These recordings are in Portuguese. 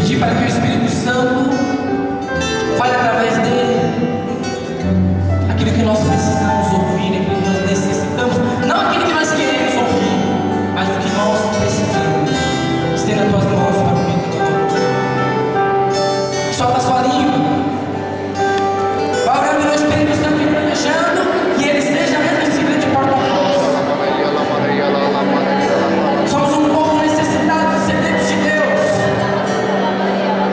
Pedir para que o Espírito Santo fale através dele aquilo que nós precisamos ouvir, aquilo que nós necessitamos, não aquilo que nós queremos ouvir, mas o que nós precisamos. Estenda as tuas mãos para o Vitor. Solta a sua língua. Vai orando no Espírito Santo e planejando que ele seja mesmo esse grande porta-voz. Somos um povo necessitado, sedentos de Deus.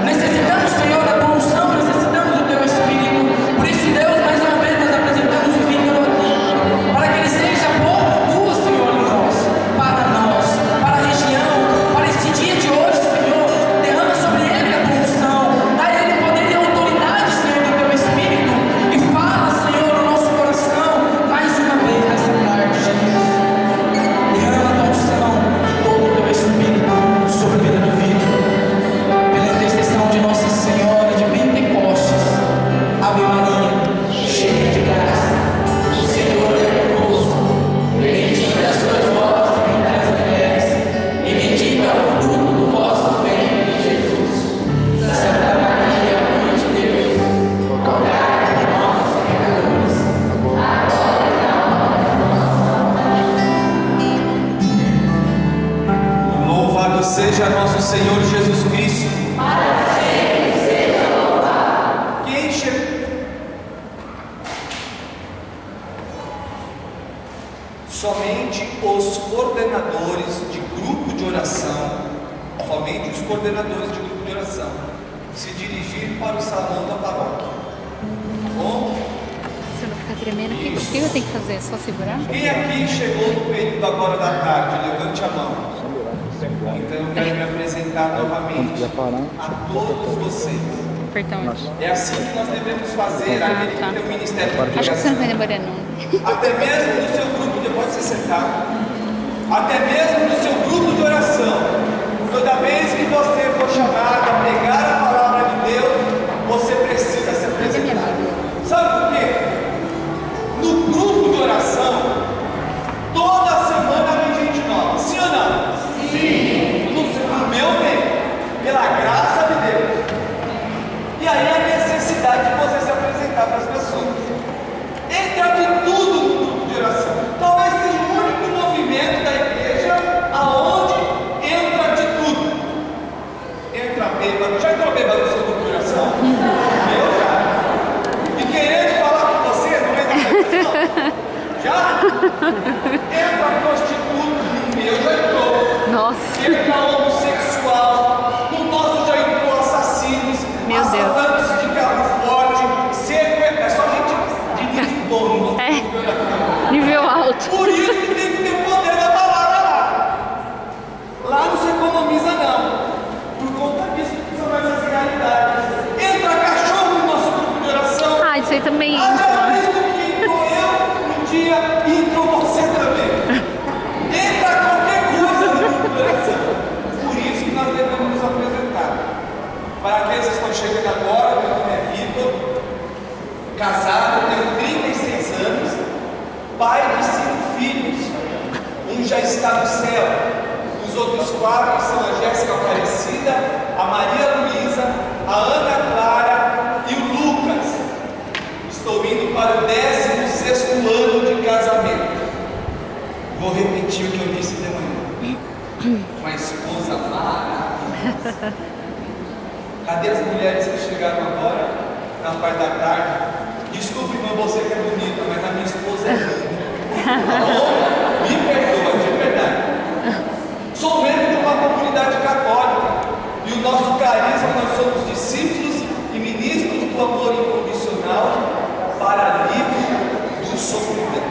Necessitamos, Senhor, da tua unção, necessitamos do teu Espírito. Por isso, Deus, mais uma vez nós apresentamos o Vitor aqui, para que ele seja boca tua, Senhor, em nós, para a região, para este dia de hoje, Senhor. Derrama sobre ele a tua unção, dá a ele poder e autoridade, Senhor, do teu Espírito, e fala, Senhor, no nosso coração, mais uma vez nessa tarde, Jesus. Derrama a tua unção, todo o teu Espírito sobre a vida do Vitor, pela intercessão de Nossa Senhora de Pentecostes. Ave Maria, cheia de graça, o Senhor é convosco. Bendita sois vós entre as mulheres, e bendito é o fruto do vosso ventre, Jesus. Santa Maria, Mãe de Deus, rogai por nós, pecadores, agora e na hora de nossa morte. Louvado seja nosso Senhor Jesus Cristo. Quem chegou? Somente os coordenadores de grupo de oração, se dirigir para o salão da paróquia. Tá bom? Se eu não ficar tremendo, o que eu tenho que fazer? É só segurar? Quem aqui chegou no período agora da tarde? Levante a mão. Então eu quero me apresentar novamente a todos vocês. Apertar onde? É assim que nós devemos fazer aquele que tem o ministério de Acho que você não vai pregação. demorar não. Até mesmo no seu grupo, depois de se sentar, até mesmo no seu grupo de oração, toda vez que você for chamado a pregar a palavra de Deus, você precisa se apresentar. Sabe por quê? No grupo de oração, toda semana vem gente nova, sim ou não? Sim. No meu tempo, pela graça de Deus. E aí a necessidade de você se apresentar para as pessoas. Entra de tudo no grupo de oração. Talvez seja o único movimento da igreja aonde entra de tudo. Entra bêbado. Já entrou bêbado no seu grupo de oração? Eu já. E querendo falar com você, não entra não? Já? Entra prostituta. Eu já entrou. Nossa. Entra homossexual. No nosso já entrou assassinos. Meu Deus. Assaltantes de carro forte. Seco. É só gente de nível bom. É. Nível alto. Por isso que tem que ter o poder da palavra lá. Lá não se economiza não. Por conta disso que são essas realidades. Entra cachorro no nosso grupo de oração. Ah, isso aí também Até entra. mesmo que entrou eu um dia e entrou você também. Entra qualquer coisa no grupo de oração. Por isso que nós devemos nos apresentar. Para aqueles que estão chegando agora, meu nome é Vitor, casado, tenho 36 anos, pai de 5 filhos. Um já está no céu, os outros 4 são a Jéssica Aparecida, a Maria Luísa, a Ana Clara e o Lucas. Estou indo para o 16º ano de casamento. Vou repetir o que eu disse de manhã. Com a esposa maravilhosa. Cadê as mulheres que chegaram agora, na parte da tarde? Desculpe, irmã, você que é bonita, mas a minha esposa é linda. Tá bom? Me perdoa, de verdade. Sou membro de uma comunidade católica e o nosso carisma, nós somos discípulos e ministros do amor incondicional para alívio do sofrimento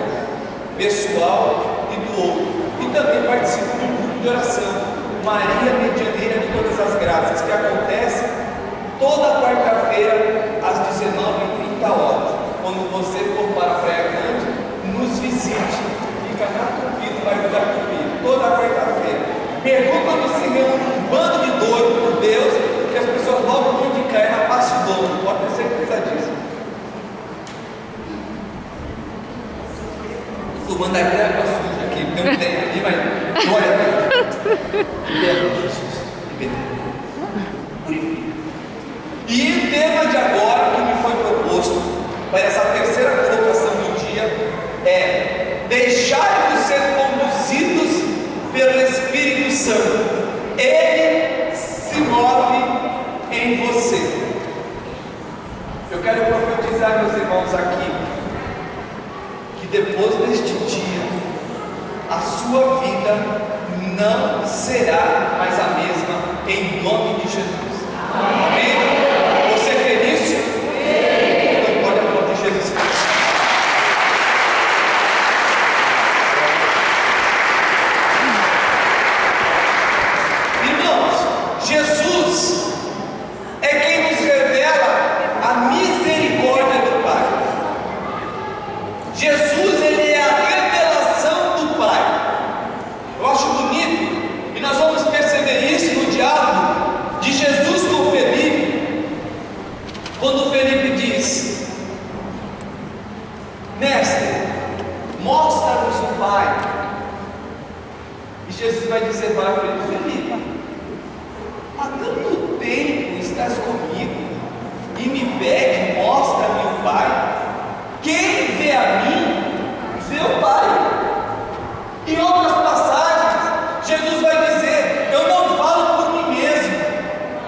pessoal e do outro. E também participo de um grupo de oração, Maria Medianeira de Todas as Graças, que acontece toda quarta-feira às 19h30. Quando você for para a Praia Grande, nos visite. Fica na Tupi, no bairro da Tupi, toda quarta-feira. Pergunta quando se reúne um bando de doido por Deus, que as pessoas logo vão indicar na Passo Dono, pode ter certeza disso. Estou mandando a água suja aqui, tem um tempo ali, mas glória a Deus. Libera, Jesus. Libera. Purifica. Mas essa terceira colocação do dia é: deixai-vos ser conduzidos pelo Espírito Santo. Ele se move em você. Eu quero profetizar, meus irmãos, aqui, que depois deste dia, a sua vida não será mais a mesma, em nome de Jesus. Amém? Você crê nisso? Então pode aplaudir Jesus Cristo. Irmãos, Jesus é quem nos revela a misericórdia do Pai. Jesus, ele é a revelação do Pai. Eu acho bonito, e nós vamos perceber isso no diálogo de Jesus com Felipe, quando Felipe diz: Mestre, mostra-nos o Pai. E Jesus vai dizer para Felipe: há tanto tempo estás comigo e me pede, mostra-me o Pai. Quem vê a mim, vê o Pai. Em outras passagens, Jesus vai dizer: eu não falo por mim mesmo,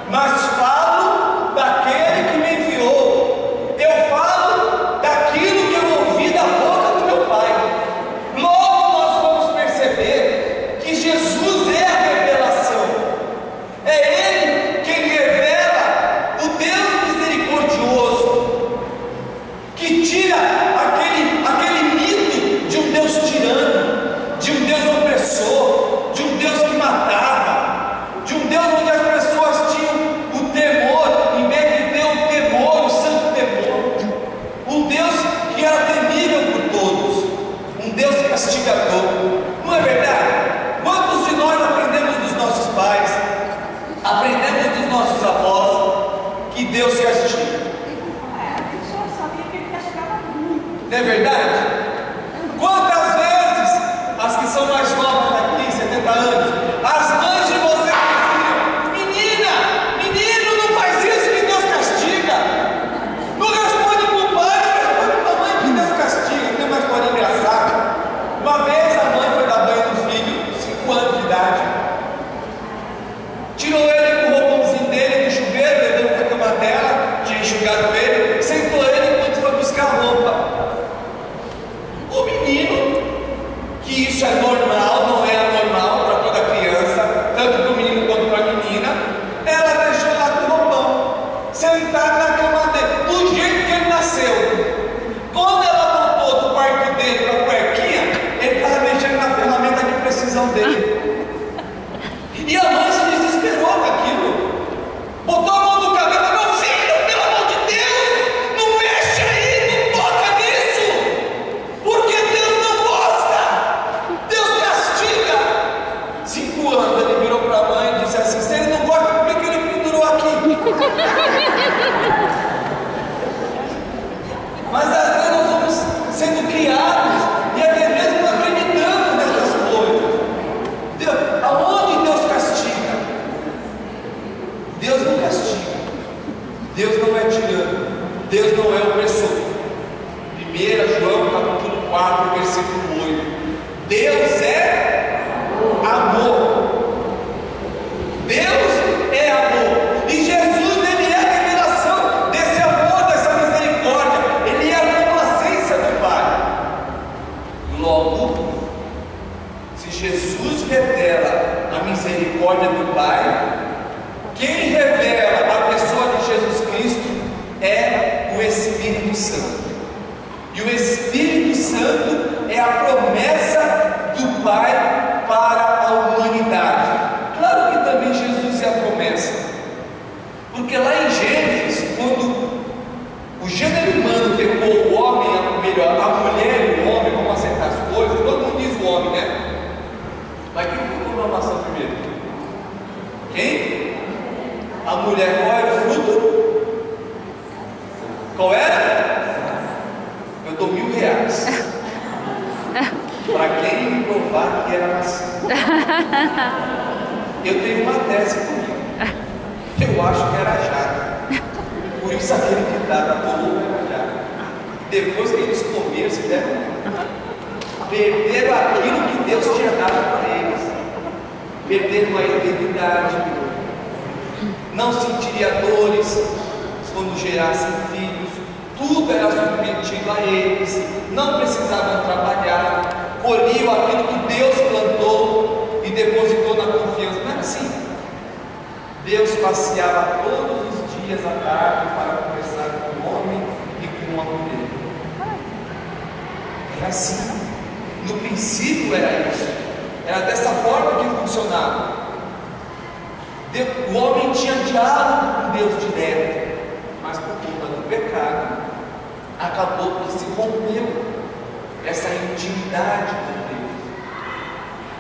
mas falo daquele que me enviou. Eu falo daquilo que eu ouvi da boca do meu Pai. Logo nós vamos perceber que Jesus é a revelação. É Ele quem revela o Deus misericordioso, que tira aquele mito de um Deus tirano, de um Deus opressor, de um Deus que matava, de um Deus onde as pessoas tinham o temor, em vez de ter o temor, o santo temor, um Deus que era temível por todos, um Deus castigador. Não é verdade? Quantos de nós aprendemos dos nossos pais, aprendemos dos nossos avós, que Deus castiga? Não é verdade? Quantas vezes as que são mais novas aqui, 70 anos, as mães de vocês diziam: menino, não faz isso que Deus castiga. Não responde para o pai, não responde para a mãe que Deus castiga. Tem uma história engraçada. Uma vez a mãe foi dar banho no filho, 5 anos de idade, tirou ele com o roupãozinho dele do chuveiro, levou para a cama dela, tinha enxugado ele, sentou ele enquanto foi buscar roupa. O menino, que isso é normal, não é anormal para toda criança, tanto para o menino quanto para a menina, ela deixou lá com o roupão, sentado na cama dele, do jeito que ele nasceu. Quando ela voltou do quarto dele para a cuequinha, ele estava mexendo na ferramenta de precisão dele. E a mãe se desesperou com aquilo, botou a mão no cabelo e falou: meu filho, pelo amor de Deus, não mexe aí, não toca nisso, porque Deus não gosta, Deus castiga. 5 anos, ele virou para a mãe e disse assim: se ele não gosta, por que ele pendurou aqui? Mas às vezes nós vamos sendo criados e até mesmo não acreditamos nessas coisas. Aonde Deus castiga? Deus não castiga, Deus não é tirano, Deus não é opressor. 1 João capítulo 4, versículo 8. Deus é amor. Deus é amor. E Jesus, ele é a revelação desse amor, dessa misericórdia. Ele é a complacência do Pai. Logo, se Jesus revela a misericórdia do Pai, quem revela a pessoa de Jesus Cristo é o Espírito Santo. E o Espírito Santo é a promessa do Pai para a humanidade. Claro que também Jesus é a promessa, porque lá em Gênesis, quando o gênero humano pegou o homem, a mulher e o homem, vamos aceitar as coisas, todo mundo diz o homem, né? Mas quem comeu a maçã primeiro? Quem? A mulher. Qual era o fruto? Qual era? Eu dou R$1.000 para quem me provar que era maçã. Eu tenho uma tese comigo. Eu acho que era jaca. Por isso aquele ditado, a coluna era jaca. depois que eles comeram, se deram, perderam aquilo que Deus tinha dado para eles, perderam a identidade, não sentiria dores quando gerassem filhos, tudo era submetido a eles, não precisavam trabalhar, colhiam aquilo que Deus plantou e depositou na confiança. Não é assim. Deus passeava todos os dias à tarde para conversar com um homem e com uma mulher. Era assim. No princípio era isso. Era dessa forma que funcionava. O homem tinha diálogo com Deus direto, mas por conta do pecado, acabou que se rompeu essa intimidade com Deus.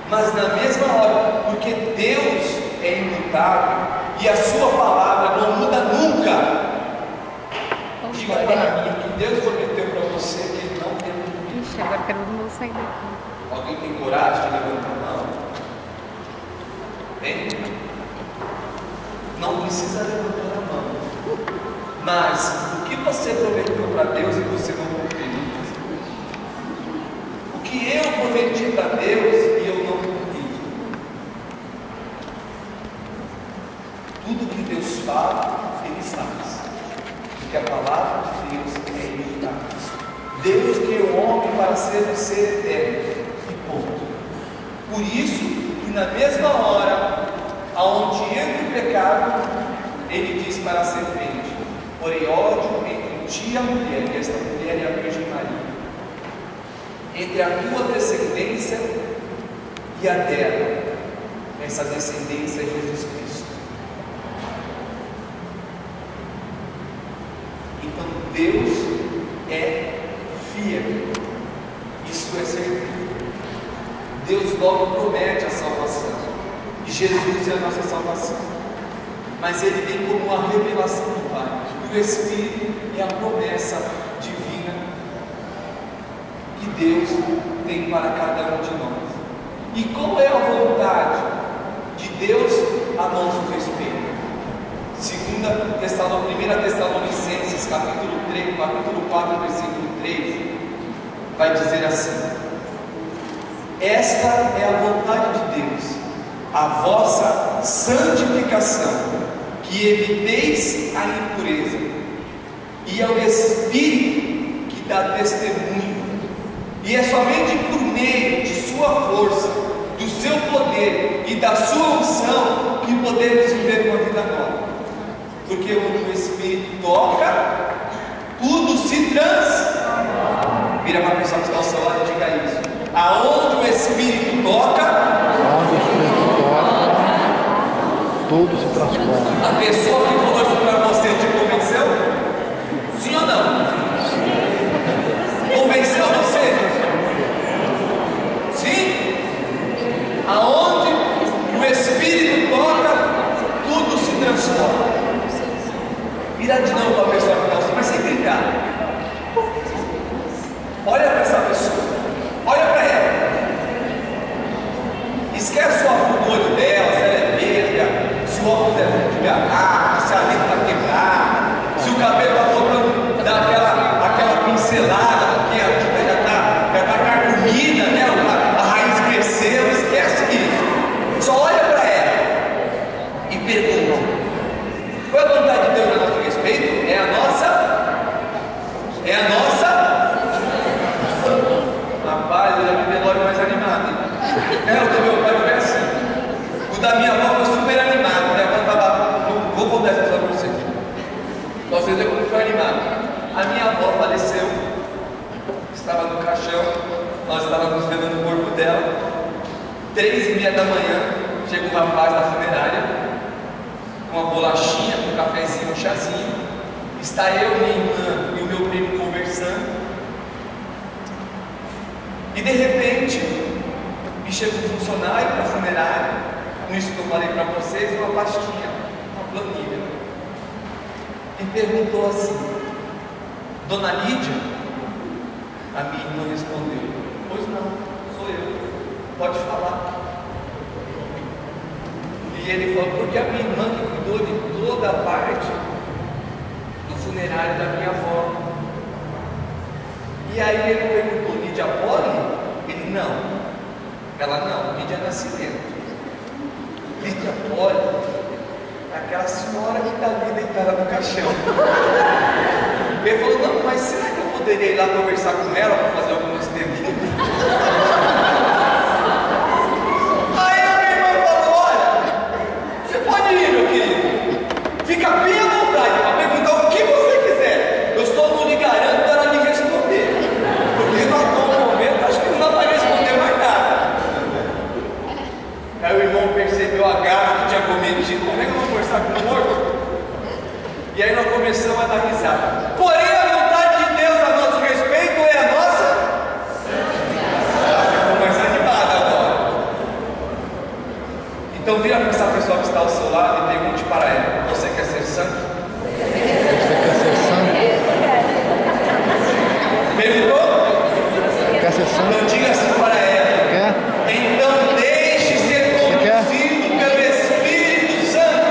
Mas na mesma hora, porque Deus é imutável e a sua palavra não muda nunca, diga para mim que Deus prometeu para você que Ele não tem limite. Ixi, agora quero todo mundo sair daqui. Alguém tem coragem de levantar a mão? Tem? Não precisa levantar a mão. Mas o que você prometeu para Deus e você não cumpriu? O que eu prometi para Deus e eu não cumpri? Tudo que Deus fala, Ele faz. Porque a palavra de Deus é imutável. Deus criou o homem para ser um ser eterno. E ponto. Por isso que na mesma hora aonde entra o pecado, Ele diz para a serpente: porém ódio entre ti e a mulher, e esta mulher é a Virgem Maria, entre a tua descendência e a dela. Essa descendência é Jesus Cristo. Então Deus é fiel, isso é certeza. Deus logo promete a salvação, e Jesus é a nossa salvação, mas Ele vem como uma revelação do Pai, e o Espírito é a promessa divina que Deus tem para cada um de nós. E qual é a vontade de Deus a nosso respeito? 1 Tessalonicenses capítulo 4, versículo 3, vai dizer assim: esta é a vontade de Deus, a vossa santificação, que eviteis a impureza, e é o Espírito que dá testemunho, e é somente por meio de sua força, do seu poder e da sua unção que podemos viver uma vida nova. Porque onde o Espírito toca, tudo se transforma. Vira para a pessoa que está ao seu lado e diga isso. Aonde o Espírito toca, tudo se transforma. a pessoa que falou isso para você te convenceu? Sim ou não? Convenceu você? Sim? Aonde o Espírito toca, tudo se transforma. Vira de novo para a pessoa que está, mas sem gritar. Olha para essa pessoa, olha para ela. Esquece o óculos do olho dela, se ela é verde, se o óculos é de garrafa, se a lente está quebrada, se o cabelo está voltando, dá aquela pincelada, porque a tinta já está carcomida, né? A raiz cresceu. Esquece isso. Só olha para ela e pergunta: qual é a vontade de Deus a nosso respeito? É a nossa. Rapaz, eu já vi velório mais animado, hein? O do meu pai foi assim. O da minha avó foi super animado. Minha avó estava. Vou contar essa história para vocês. Vocês verem como foi animado. A minha avó faleceu, estava no caixão, nós estávamos vendo o corpo dela. 3h30 da manhã, chega um rapaz da funerária, com uma bolachinha, com um cafezinho, um chazinho. Está eu, minha irmã e o meu primo conversando. E de repente, me chega um funcionário da funerária, com isso que eu falei para vocês, uma pastinha, uma planilha. E perguntou assim: Dona Lídia? A minha irmã respondeu: pois não, sou eu, pode falar. E ele falou: porque a minha irmã que cuidou de toda a parte do funerário da minha avó. E aí ele perguntou: Lídia Poli? Ele: não. Ela: não, Lídia Nascimento. Lídia Poli é aquela senhora que está ali deitada no caixão. Ele falou: não, mas será que eu poderia ir lá conversar com ela para fazer algumas perguntas? Aí a minha irmã falou: olha, você pode ir, meu querido, fica bem à vontade para perguntar o que você quiser. Eu só não lhe garanto ela me responder, porque no atual momento acho que não dá para responder mais nada. Aí o irmão percebeu a gafe que tinha cometido. Como é que eu vou conversar com o morto? E aí nós começamos a dar risada. Porém, a vontade de Deus a nosso respeito é a nossa. Ficou mais animada agora. Então vira para essa pessoa que está ao seu lado e pergunte para ela: você quer ser santo? Você quer ser santo? Perguntou? Quer ser santo? Então diga assim para ela: Quer? então deixe ser conduzido pelo Espírito Santo.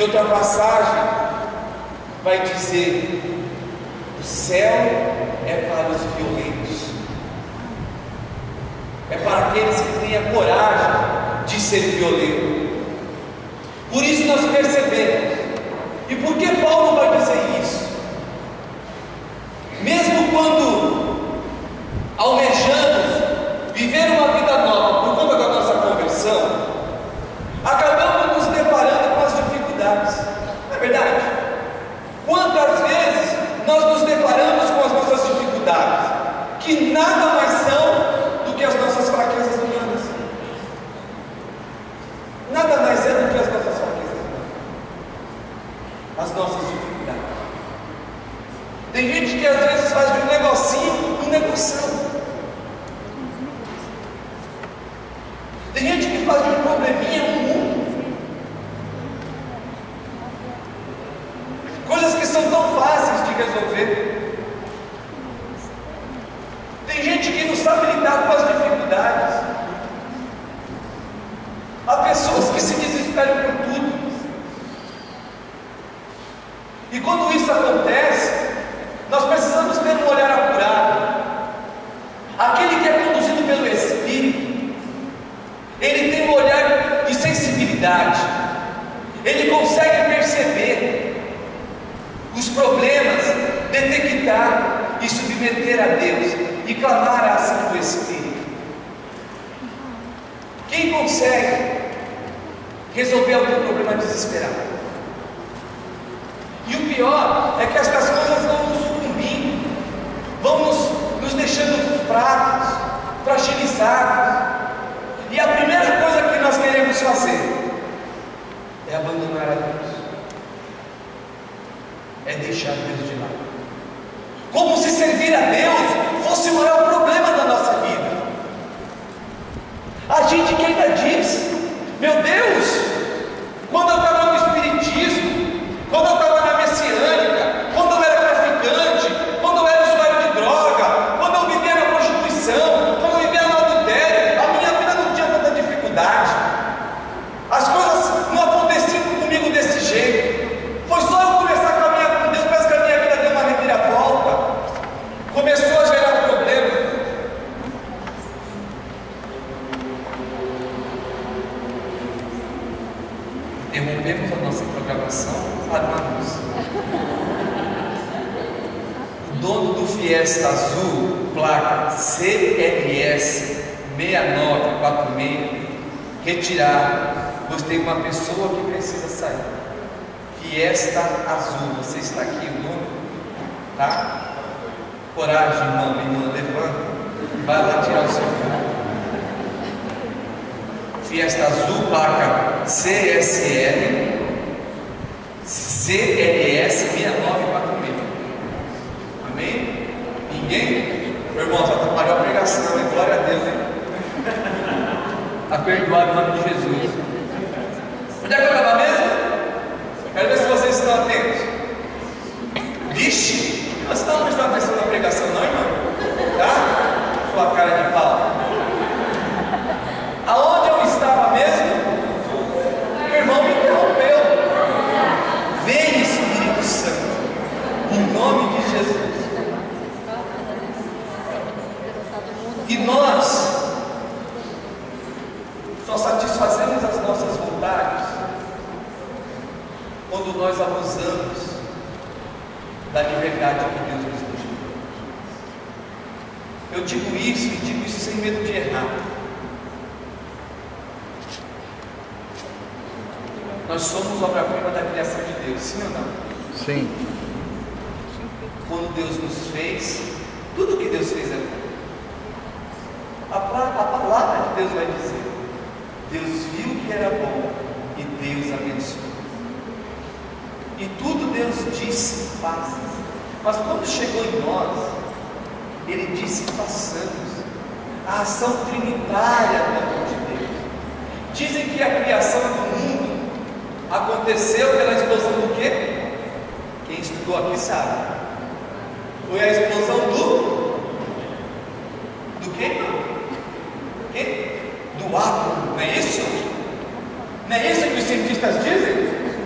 outra passagem, vai dizer: o céu é para os violentos, é para aqueles que têm a coragem de ser violento. Por isso nós percebemos. E por que Paulo vai dizer isso? Mesmo quando almejamos viver uma vida nova por conta da nossa conversão, acabamos nos deparando com as dificuldades. Não é verdade? Quantas vezes nós nos deparamos com as nossas dificuldades, que nada mais são do que as nossas fraquezas humanas? Nada mais é do que as nossas fraquezas humanas, as nossas dificuldades. Tem gente que às vezes faz de um negocinho um negoção. Tem gente que faz de um probleminha um mundo. Coisas que são tão fáceis de resolver. Tem gente que não sabe lidar com as dificuldades. Há pessoas que se desesperam por tudo. E quando isso acontece, nós precisamos ter um olhar apurado. Aquele que é conduzido pelo Espírito, ele tem um olhar de sensibilidade. Ele consegue perceber os problemas, detectar e submeter a Deus e clamar a ação do Espírito. Quem consegue resolver algum problema desesperado? E o pior é que estas coisas vão nos sucumbindo, vão nos deixando fracos, fragilizados. E a primeira coisa que nós queremos fazer é abandonar a Deus, é deixar Deus de lado, como se servir a Deus fosse o maior problema da nossa vida. A gente que ainda diz: meu Deus, quando eu estava no Espiritismo, quando eu estava na Messiânica, quando eu era traficante, quando eu era usuário de droga, quando eu vivia na prostituição, quando eu vivia no adultério, a minha vida não tinha tanta dificuldade. As coisas não aconteciam comigo desse jeito. Foi só eu começar a caminhar com Deus, parece que a minha vida deu uma reviravolta. Começou a gerar problemas. Interrompemos a nossa programação para uma música. O dono do Fiesta Azul, placa CLS 6946, retirar, pois tem uma pessoa que precisa sair. Fiesta Azul, você está aqui, o nome? Tá? Coragem, irmã, levanta, vai lá tirar o seu nome. Fiesta Azul, placa CSL CLS 6946. Amém? Ninguém? Meu irmão, já atrapalhou a pregação, hein? Glória a Deus, hein? Está perdoado em nome de Jesus. Onde é que eu estava mesmo? Quero ver se vocês estão atentos. Vixe, você não prestando atenção na pregação, não, irmão? Tá? Sua cara de pau. Aonde eu estava mesmo? Meu irmão me interrompeu. Vem, Espírito Santo, em nome de Jesus. E nós só satisfazemos as nossas vontades quando nós abusamos da liberdade que Deus nos deu. Eu digo isso e digo isso sem medo de errar. Nós somos obra-prima da criação de Deus, sim ou não? Sim. Quando Deus nos fez, tudo que Deus fez é bom. A palavra de Deus vai dizer: Deus viu que era bom e Deus abençoou. E tudo Deus disse: faça. Mas quando chegou em nós, Ele disse: façamos. A ação trinitária do amor de Deus. Dizem que a criação do mundo aconteceu pela explosão do quê? Quem estudou aqui sabe. Foi a explosão do quê? Do átomo, não é isso? Não é isso que os cientistas dizem?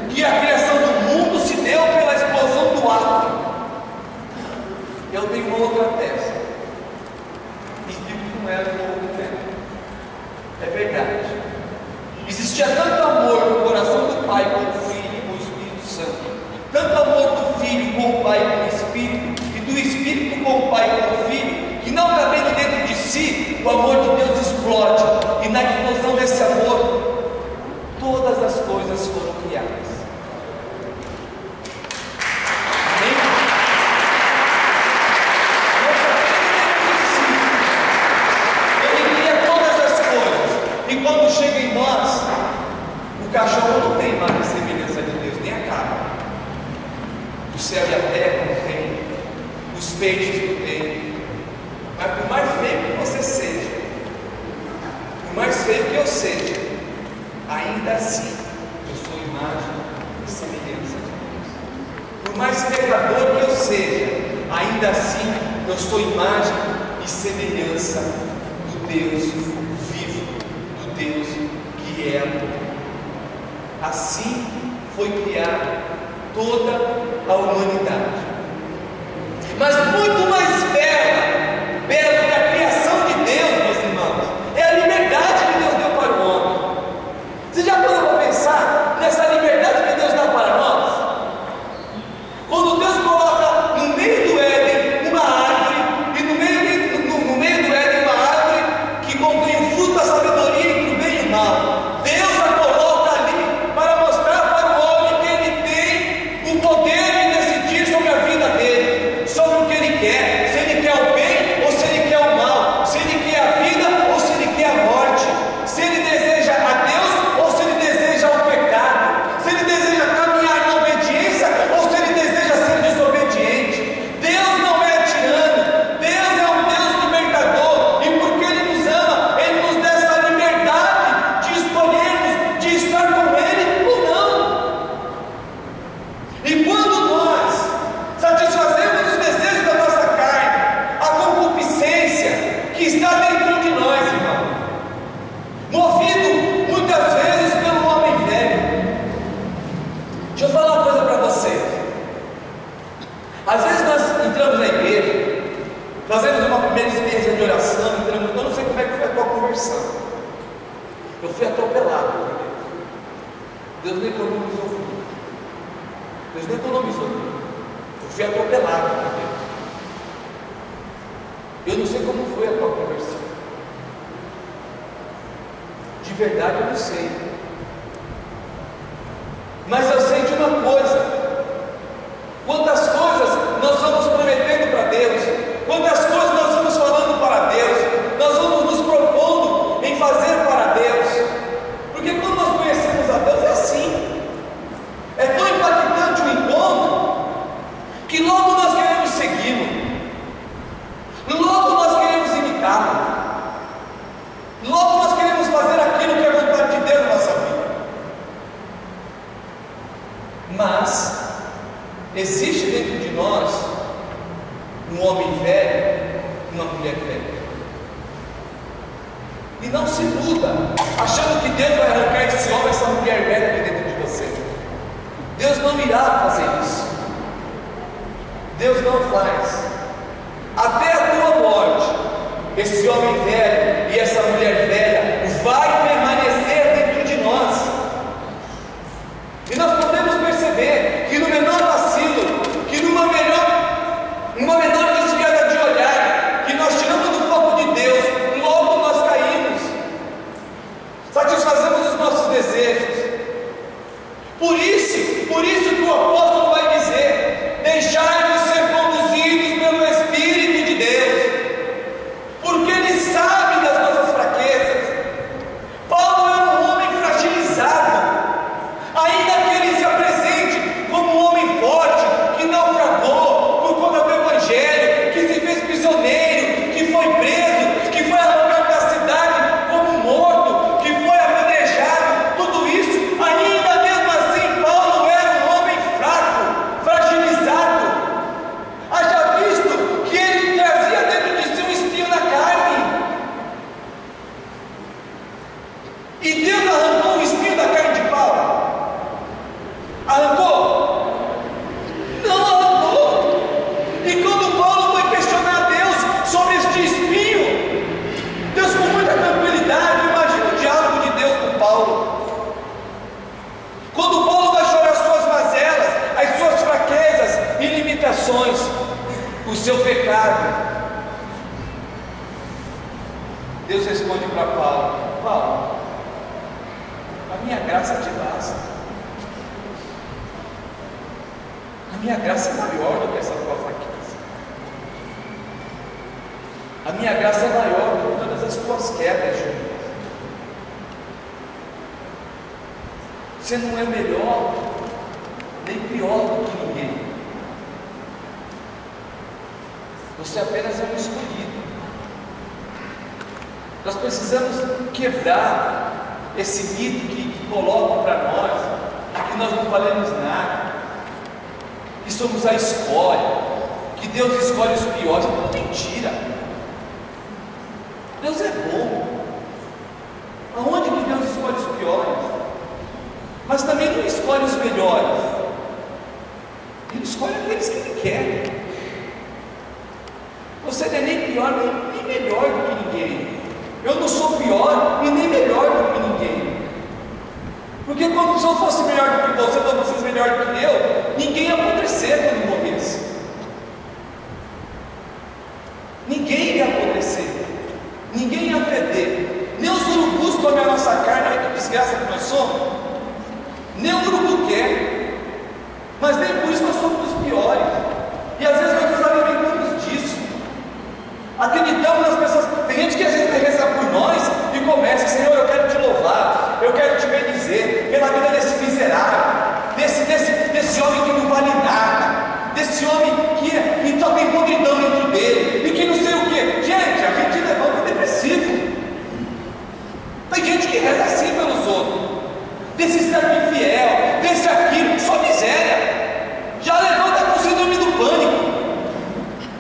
Que a criação Existia tanto amor no coração do Pai com o Filho e com o Espírito Santo, tanto amor do Filho com o Pai e com o Espírito, e do Espírito com o Pai e com o Filho, que não cabendo dentro de si, o amor de Deus explode, e na explosão desse amor, todas as coisas foram criadas. Quando chega em nós, o cachorro não tem mais semelhança de Deus, nem a cabra. O céu e a terra não tem, os peixes não tem. Mas por mais feio que você seja, por mais feio que eu seja, ainda assim eu sou imagem e semelhança de Deus. Por mais pecador que eu seja, ainda assim eu sou imagem e semelhança do Deus vivo, Deus que é amor. Assim foi criada toda a humanidade. Mas muito mais bela que a criação de Deus, meus irmãos, é a liberdade que Deus deu para o homem. Você já parou para pensar nessa liberdade que Deus dá para nós? Quando Deus coloca no meio do Éden uma árvore, e no meio do Éden uma árvore que contém o fruto da sabedoria entre o bem e o mal, Deus a coloca ali para mostrar para o homem que ele tem o poder de decidir sobre a vida dele, sobre o que ele quer, se ele quer o bem ou se ele quer o mal, se ele quer a vida ou se ele quer a morte, se ele deseja a Deus ou se ele deseja o pecado, se ele deseja caminhar na obediência ou se ele deseja ser desobediente. Deus não é tirano, Deus é um Deus libertador, e porque Ele nos ama, Ele nos dá essa liberdade de escolhermos, de estar com Ele ou não. E quando nós satisfazemos os desejos da nossa carne, a concupiscência que está dentro de nós, irmão, movido muitas vezes pelo homem velho. Deixa eu falar uma coisa para você. Às vezes nós entramos na igreja, fazemos uma primeira experiência de oração, entramos, eu não sei como é que foi a tua conversão. Eu fui atropelado por Deus. Deus não economizou comigo. Deus não economizou comigo. Eu fui atropelado por Deus. Eu não sei como foi a tua conversão. De verdade eu não sei. Mas eu sei de uma coisa: quantas coisas nós vamos prometendo para Deus, quantas coisas nós vamos falando para Deus, nós vamos nos propondo em fazer para Deus, porque quando nós conhecemos a Deus é assim, é tão impactante o encontro, que logo nós queremos segui-lo, logo nós queremos imitá-lo, logo nós queremos fazer aquilo que é vontade de Deus na nossa vida. Mas existe dentro de nós um homem velho, uma mulher velha. E não se iluda achando que Deus vai arrancar esse homem, essa mulher velha de dentro de você. Deus não irá fazer isso. Deus não faz. Até a tua morte, esse homem velho e essa mulher velha vai permanecer dentro de nós. E nós podemos perceber que no menor vacilo, que numa menor desviada de olhar, que nós tiramos um pouco de Deus, logo nós caímos, satisfazemos os nossos desejos. Por isso que o apóstolo vai dizer: deixai-vos ser conduzidos graça te basta. A minha graça é maior do que essa tua fraqueza. A minha graça é maior do que todas as tuas quedas, Júnior. Você não é melhor nem pior do que ninguém. Você apenas é um escolhido. Nós precisamos quebrar esse mito que colocam para nós, de que nós não valemos nada, que somos a escolha, que Deus escolhe os piores. É tudo mentira. Deus é bom. Aonde que Deus escolhe os piores? Mas também não escolhe os melhores. Ele escolhe aqueles que Ele quer. Você não é nem pior nem melhor do que ninguém. Eu não sou pior e nem melhor do que ninguém. Porque quando se eu fosse melhor do que você, ou vocês melhor do que eu, ninguém ia apodrecer quando morresse. Ninguém ia apodrecer. Ninguém ia feder. Nem os urubus comem a nossa carne. Olha que desgraça que nós somos. Nem o urubu quer. Mas nem por isso nós somos os piores. E às vezes nós nos alimentamos disso. Acreditamos nas pessoas. Tem gente que às vezes vai rezar por nós e começa: Senhor, eu quero te louvar, eu quero te bendizer pela vida desse miserável, desse homem que não vale nada, desse homem que só tem podridão dentro dele e que não sei o que. Gente, a gente levanta depressivo. Tem gente que reza assim pelos outros, desse servo infiel, desse aquilo, só miséria. Já levanta com síndrome do pânico,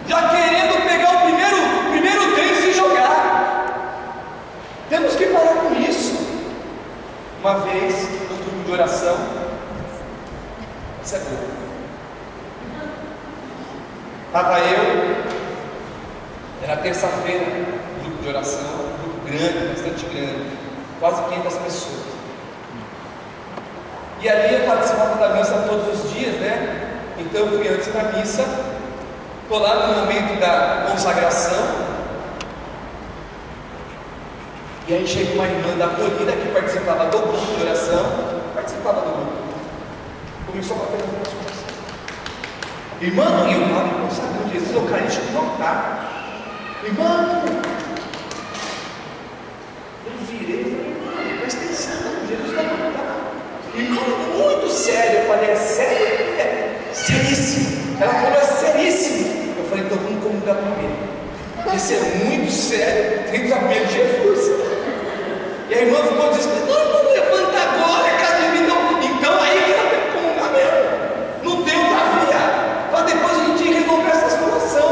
já querendo pegar o primeiro trem e se jogar. Temos que parar com isso. Uma vez, no grupo de oração, isso é bom. Estava eu, era terça-feira, grupo de oração, grupo grande, bastante grande, quase 500 pessoas. E ali eu participava da missa todos os dias, né? Então eu fui antes da missa. Estou lá no momento da consagração. E aí chega uma irmã da acolhida que participava do grupo de oração. Participava do grupo. Começou a bater no nosso coração. Irmão, e eu estava consagrando Jesus Eucarístico no altar. Irmão, eu virei e falei: irmão, presta atenção, Jesus está no altar. Irmão, muito sério. Eu falei: é sério? É seríssimo. Ela falou: é seríssimo. Eu falei: então vamos comungar primeiro. Isso é muito sério, tem que saber de Jesus. E a irmã ficou dizendo: não, levanta agora, cara de mim. Então aí que ela tem que comungar mesmo. Não tem outra via, para depois a gente resolver essa situação.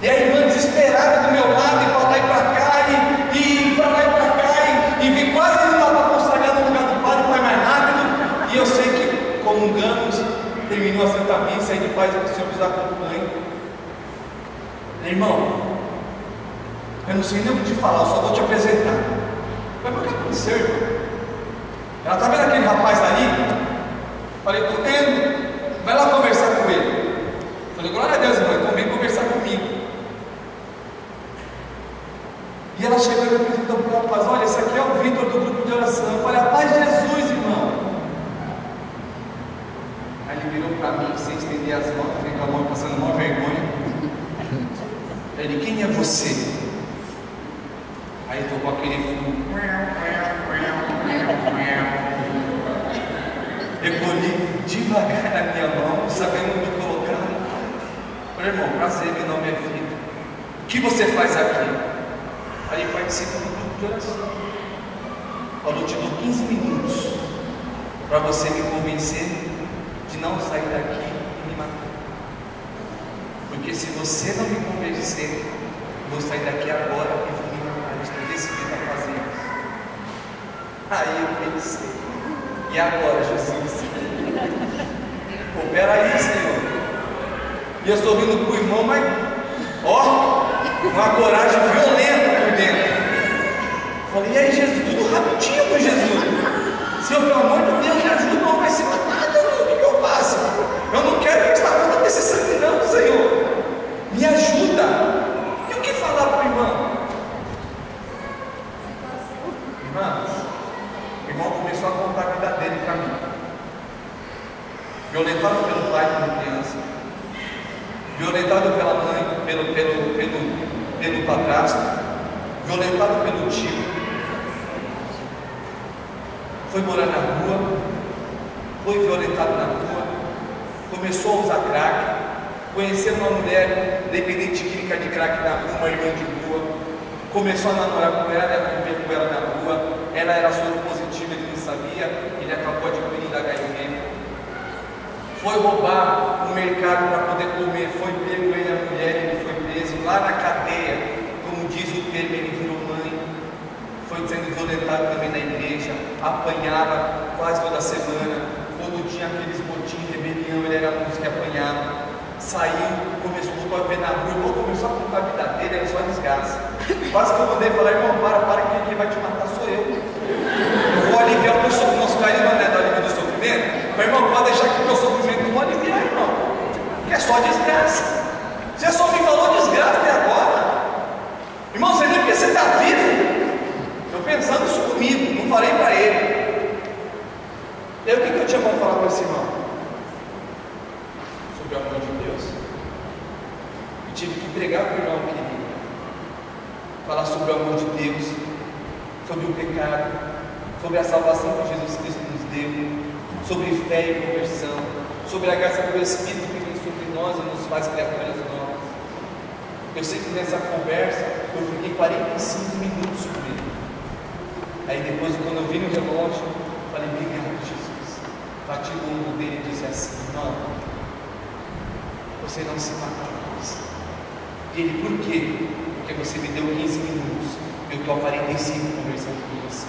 E a irmã desesperada do meu lado, e para lá e para cá, e para lá e para cá, e vi quase indo lá para consagrar no lugar do padre, vai mais rápido. E eu sei que comungamos, terminou a Santa Missa, e de paz que o Senhor nos acompanhe. Irmão, eu não sei nem o que te falar, eu só vou te apresentar. Mas o que aconteceu, irmão? Ela está vendo aquele rapaz ali? Falei: estou vendo. Vai lá conversar com ele. Falei: glória a Deus, irmão, então vem conversar comigo. E ela chegou e me apresentou para o rapaz: olha, esse aqui é o Vitor do grupo de oração. Eu falei: a paz de Jesus, irmão. Aí ele virou para mim sem estender as mãos, com a mão passando uma vergonha. Ele: quem é você? Aí tocou aquele fundo. Recolhi devagar na minha mão, sabendo onde colocar. Falei: irmão, prazer, meu nome é Vitor. O que você faz aqui? Aí ele participa do grupo de oração. Falou: te dou 15 minutos para você me convencer de não sair daqui e me matar. Porque se você não me convencer, eu vou sair daqui agora e vou me matar. Eu estou decidido a fazer isso. Aí eu pensei: e agora, Jesus? Pô, peraí, Senhor. E eu estou vindo para o irmão, mas ó, uma coragem violenta por dentro. Falei: e aí, Jesus? Tudo rapidinho com Jesus. Senhor, pelo amor de Deus, me ajuda, não vai ser nada, o que eu faço? Eu não quero gastar nada desse sangue, não, Senhor. Me ajuda. E o que falar para o irmão? Irmãos, o irmão começou a contar a vida dele para mim. Violentado pelo pai como criança, violentado pela mãe, pelo padrasto, violentado pelo tio, foi morar na rua, foi violentado na rua, começou a usar crack, conheceu uma mulher dependente química de crack na rua, uma irmã de rua, começou a namorar com ela, a conviver com ela na rua, ela era soro positiva, ele não sabia, ele acabou adquirindo HIV, foi roubar o mercado para poder comer, foi pego ele, a mulher, ele foi preso lá na cadeia, como diz o termo, ele virou mãe, foi sendo violentado também na igreja, apanhava quase toda semana, quando tinha aqueles motins, rebelião, ele era um que apanhava, saiu, voltou a ver na rua, irmão, começou a contar a vida dele, era só desgraça, quase que eu mandei falar, irmão, para que quem vai te matar sou eu vou aliviar o teu sofrimento, nosso carisma não é do alívio do sofrimento, meu irmão, pode deixar que o teu sofrimento não vou aliviar, irmão, que é só desgraça, você só me falou desgraça até agora, irmão, você nem porque você está vivo, eu pensando isso comigo, não falei para ele, e aí o que eu tinha para falar para esse irmão? Sobre o amor de Deus, eu tive que pregar para o irmão que falar sobre o amor de Deus, sobre o pecado, sobre a salvação que Jesus Cristo nos deu, sobre fé e conversão, sobre a graça do Espírito que vem sobre nós e nos faz criaturas novas. Eu sei que nessa conversa eu fiquei 45 minutos com ele. Aí depois, quando eu vi no relógio, falei, obrigado, Jesus. Bati no ombro dele e disse assim, irmão, você não se mata mais. E ele, por quê? Porque você me deu 15 minutos, eu estou a 45 conversando com você.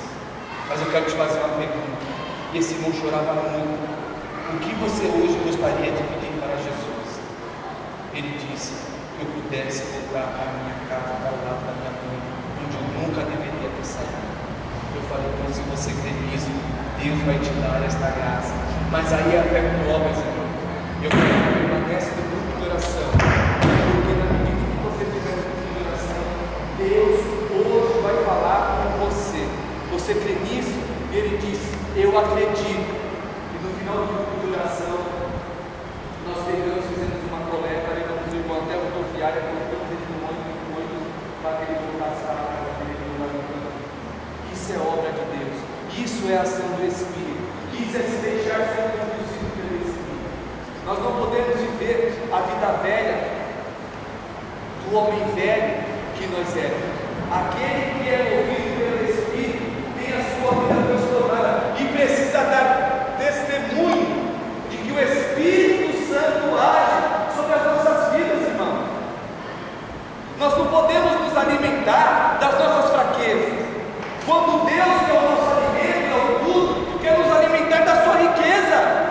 Mas eu quero te fazer uma pergunta. E esse irmão chorava muito. O que você hoje gostaria de pedir para Jesus? Ele disse que eu pudesse voltar para a minha casa, para o lado da minha mãe, onde eu nunca deveria ter saído. Eu falei, então se você crê nisso, Deus vai te dar esta graça. Mas aí a fé com obras, irmão. Eu quero que permanece no grupo de oração, porque na medida que você estiver no grupo de oração, Deus hoje vai falar com você. Você crê nisso? Ele disse, eu acredito. E no final do grupo de oração, nós fizemos uma coleta, levamos o irmão até a rodoviária, colocamos ele no ônibus, para que ele voltasse para a casa dele. Isso é obra de Deus, isso é a ação do Espírito, isso é se deixar ser conduzido pelo Espírito. Nós não podemos viver a vida velha do homem velho que nós éramos. Aquele que é movido pelo Espírito tem a sua vida transformada e precisa dar testemunho de que o Espírito Santo age sobre as nossas vidas, irmão. Nós não podemos nos alimentar das nossas fraquezas, quando Deus, que é o nosso alimento, é o tudo, quer nos alimentar da sua riqueza.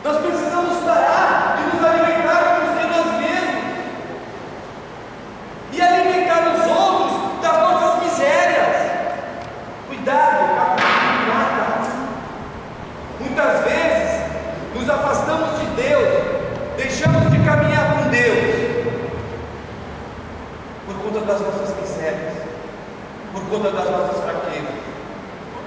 Nós precisamos parar de nos alimentarmos de nós mesmos e alimentar os outros das nossas misérias. Cuidado, nada. Muitas vezes nos afastamos de Deus, deixamos de caminhar com Deus por conta das nossas misérias, por conta das nossas fraquezas.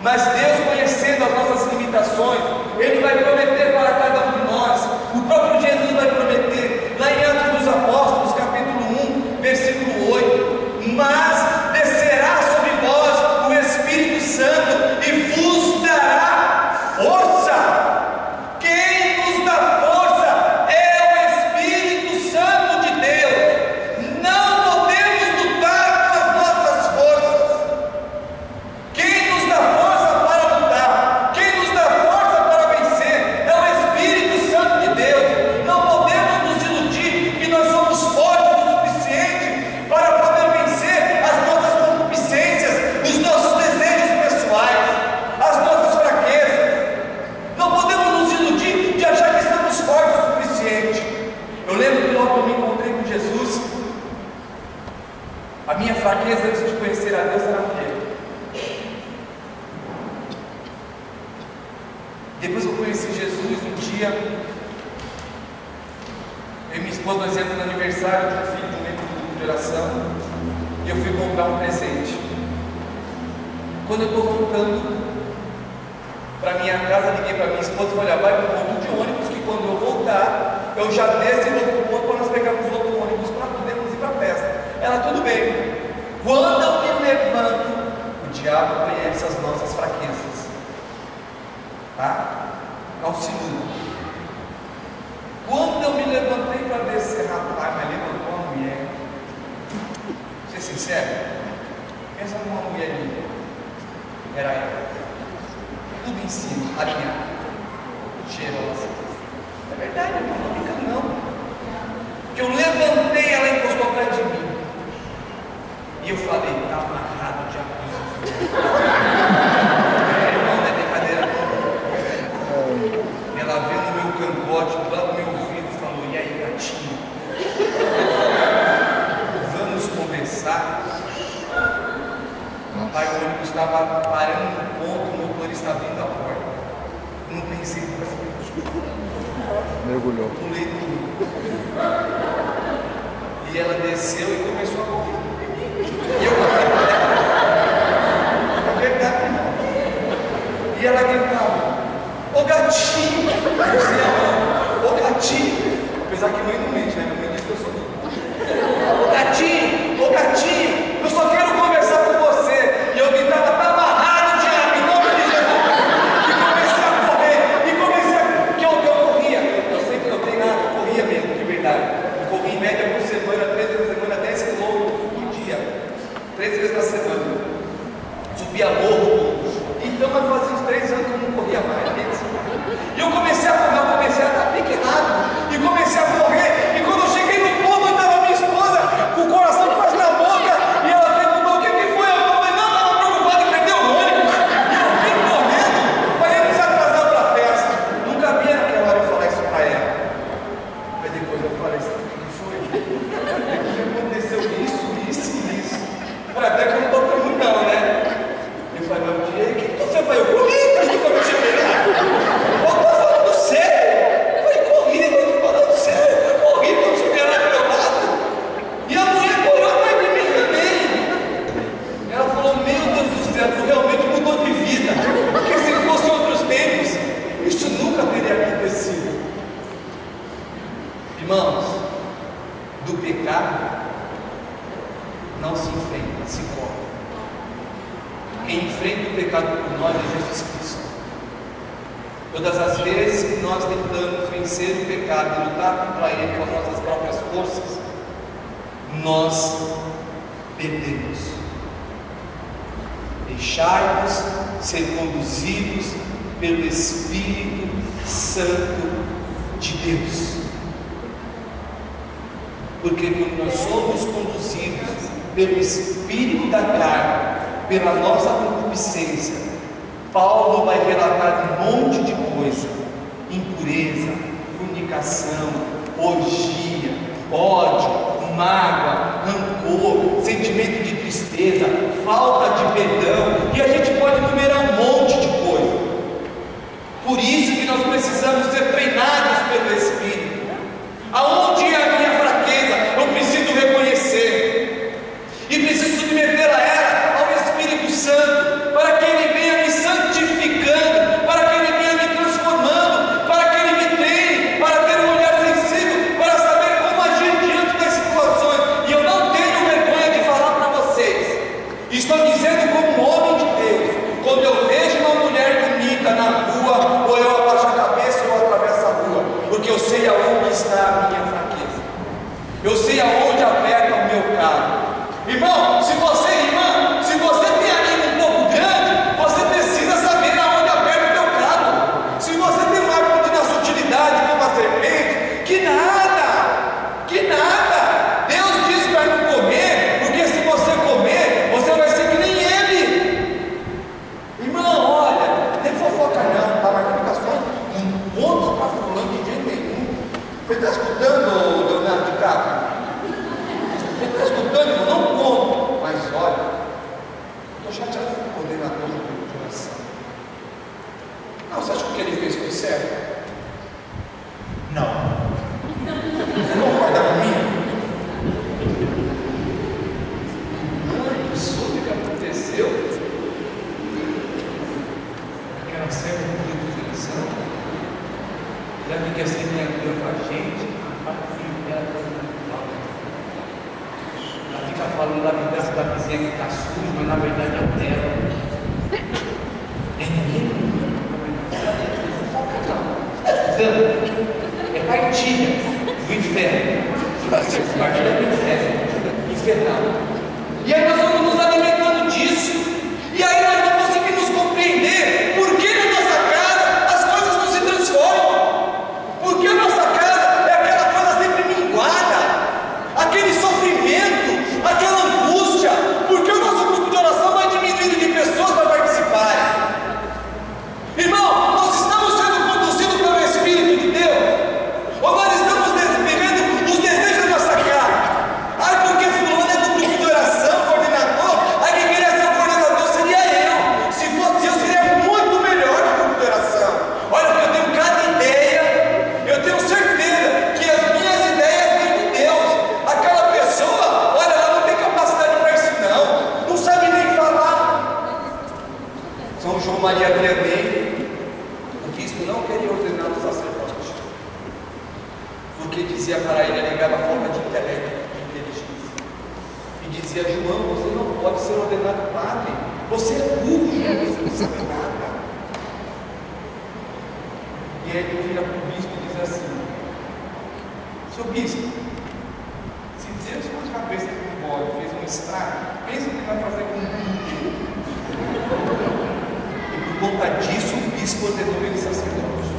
Mas Deus, conhecendo as nossas limitações, Ele vai prometer para cada um de nós. O próprio Jesus vai prometer, lá em Atos dos Apóstolos, capítulo 1, versículo 8: mas descerá sobre vós o Espírito Santo e vos dará força. Quem nos dá força é o Espírito Santo de Deus. Não podemos lutar com as nossas forças. Quem nos dá força para lutar, quem nos dá força para vencer, é o Espírito Santo de Deus. Não podemos nos iludir que nós somos fortes o suficiente para poder vencer as nossas concupiscências, os nossos desejos pessoais, as nossas fraquezas. Não podemos nos iludir de achar que estamos fortes o suficiente. Eu lembro que logo que eu me encontrei com Jesus, a minha fraqueza antes de conhecer a Deus era o quê? Depois que eu conheci Jesus, um dia, eu e minha esposa, nós íamos no aniversário de um filho do membro do grupo de oração, e eu fui comprar um presente. Quando eu estou voltando para minha casa, liguei para minha esposa e falei: vai para o ponto de ônibus, que quando eu voltar, eu já desço no outro ponto para nós pegarmos outro ônibus para podermos ir para a festa. Ela: tudo bem. Quando eu me levanto, o diabo conhece as nossas fraquezas, tá? Auxilia. Quando eu me levantei para descer, rapaz, mas levantou uma mulher. Vou ser sincero, pensa numa mulher linda. Era ela. Tudo em cima, alinhado, cheirosa. É verdade, não fica não. Que eu levantei, ela encostou perto de mim. E eu falei: tá amarrado, diabo. Não é brincadeira. Ela veio no meu cangote, do lado do meu ouvido, e falou: e aí, gatinho? Vamos conversar? Pai, o ônibus estava parando no ponto, o motorista vindo à porta. Eu não pensei em fazer. Mergulhou. Pulei tudo. E ela desceu e começou a correr. E eu corri para ela. É verdade, irmão. E ela gritava: ô gatinho! Ô gatinho! Apesar que mãe não mente, né? Minha mãe disse que eu sou lindo. Ô gatinho! Ô gatinho! Eu só quero conversar com você. E eu gritava: tá amarrado, diabo, em nome de Jesus. E comecei a correr. E comecei a... Porque eu corria. Eu sempre não tenho nada. Eu corria mesmo, de verdade. Eu corria em média por semana, 3 vezes na semana, 10 quilômetros por dia. 3 vezes na semana. Subia morro. Então vai fazer uns 3 anos que eu não corria mais. E eu comecei a correr, eu comecei a dar pique rápido. E comecei a correr. E quando eu cheguei no ponto, eu estava minha esposa com o coração quase na boca. E ela perguntou: o que foi? Eu falei: não, estava preocupado em perder o ônibus. E eu vim correndo para ele se atrasar para a festa. Não cabia naquela hora eu falar isso para ela. Mas depois eu falei: sabe o que foi? Aconteceu isso. Até que eu não estou tão não, né? Eu falei: mas o que você faz? Eu corri, quando eu cheguei lá. Eu estou falando sério. Eu falei: corri, eu estou falando sério. Eu corri quando cheguei lá do meu lado. E a mulher correu atrás de mim também. Ela falou: meu Deus do céu, tu realmente mudou de vida. Porque se fosse outros tempos, isso nunca teria acontecido. Irmãos, do pecado não se enfrenta, se corre. Quem enfrenta o pecado por nós é Jesus Cristo. Todas as vezes que nós tentamos vencer o pecado e lutar contra ele com as nossas próprias forças, nós perdemos. Deixai-vos ser conduzidos pelo Espírito Santo de Deus. Porque quando nós somos conduzidos pelo espírito da carne, pela nossa concupiscência, Paulo vai relatar um monte de coisa: impureza, fornicação, orgia, ódio, mágoa, rancor, sentimento de tristeza, falta de perdão, e a gente pode enumerar um monte de coisa. Por isso que nós precisamos ser treinados pelo Espírito. Aonde é a minha fraqueza, eu preciso reconhecer e preciso submeter a ela ao Espírito Santo, para que Ele venha me santificando, para que Ele venha me transformando, para que Ele me treine, para ter um olhar sensível, para saber como agir diante das situações. E eu não tenho vergonha de falar para vocês, estou dizendo como homem de Deus, quando eu vejo uma mulher bonita na rua, ou eu abaixo a cabeça ou atravesso a rua, porque eu sei aonde está a minha fraqueza, eu sei aonde aperta o meu carro. Irmão, se você tem a língua um pouco grande, você precisa saber aonde aperta o teu carro. Se você tem um hábito na sutilidade como a serpente, que nada, Deus diz para não comer, porque se você comer, você vai ser que nem ele. Irmão, olha, nem fofoca não, tá? Mas fica só um ponto para fulano de jeito nenhum. Você está escutando, Leonardo DiCaprio? Você está escutando? Não como. Mas olha, estou chateado com o coordenador do grupo de oração. Não, você acha que o que ele fez foi certo? Não. Você concorda comigo? Não, soube o que aconteceu. para ser um grupo de oração, ela não quer ser minha com a gente, ela fica falando da mudança da vizinha que está suja, mas na verdade é o dela. É partilha do inferno. Partilha do inferno. Infernal. E aí nós vamos nos alimentando disso. E aí nós não conseguimos compreender por que na nossa casa as coisas não se transformam. Por que a nossa casa é aquela coisa sempre minguada, aquele sofrimento, aquela angústia. Por que o nosso grupo de oração vai diminuindo de pessoas para participar? Irmão, nós estamos sendo conduzidos pelo Espírito de Deus, ou nós estamos vivendo os desejos da nossa carne? Ai, porque fulano é do grupo de oração, coordenador, ai, quem queria ser o coordenador seria eu. Se fosse eu, seria muito melhor que o grupo de oração. Olha, porque eu tenho cada ideia, eu tenho certeza que as minhas ideias vêm de Deus. Aquela pessoa, olha, ela não tem capacidade para isso não sabe nem falar. São João Maria Vianney, o bispo não queria ordenar o sacerdote, porque dizia para ele, alegava falta de intelecto, de inteligência, e dizia: João, você não pode ser ordenado padre, você é burro, você não sabe nada. E aí ele vira para o bispo e diz assim: seu bispo, se Deus com a cabeça do bode fez um estrago, pensa o que vai fazer com o mundo. E por conta disso, o bispo ordenou ele sacerdote,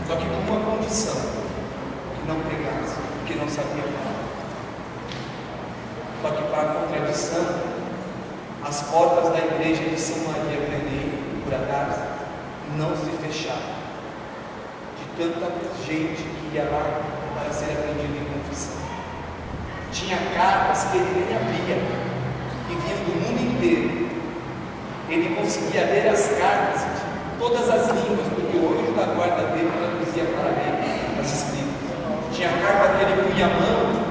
só que com uma condição: que não pregasse, porque não sabia falar. Só que, para a contradição, as portas da igreja de São Maria Vianney, por Agás, não se fecharam, de tanta gente que ia lá para ser atendido em confissão. Tinha cartas que ele nem abria, que vinham do mundo inteiro. Ele conseguia ler as cartas de todas as línguas, porque o anjo da guarda dele traduzia para ele as escritas. Tinha carta que ele punha a mão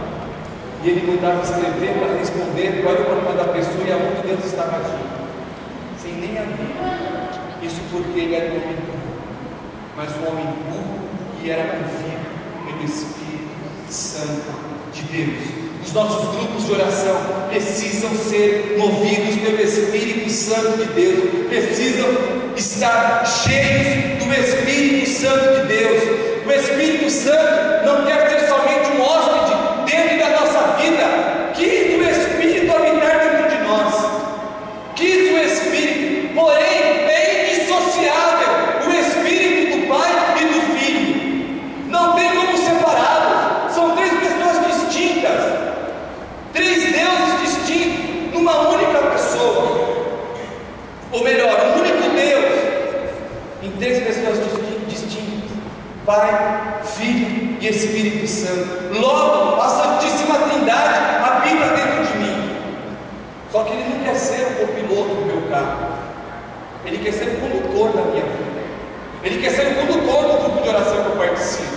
e ele mandava escrever para responder qual era o problema da pessoa e aonde Deus estava agindo, sem nem abrir. Isso porque ele era um homem burro, mas um homem burro que era movido pelo Espírito Santo de Deus. Os nossos grupos de oração precisam ser movidos pelo Espírito Santo de Deus, precisam estar cheios do Espírito Santo de Deus. O Espírito Santo não quer ser somente um hóspede dentro da nossa vida. Quis o Espírito habitar dentro de nós, quis o Espírito, porém é indissociável o Espírito do Pai e do Filho. Não tem como separá-los, são três pessoas distintas, três deuses distintos numa única pessoa, ou melhor, um único Deus em três pessoas distintas: Pai, Filho e Espírito Santo. Logo, a Santíssima Trindade habita dentro de mim. Só que Ele não quer ser o copiloto do meu carro, Ele quer ser o condutor da minha vida, Ele quer ser o condutor do grupo de oração que eu participo.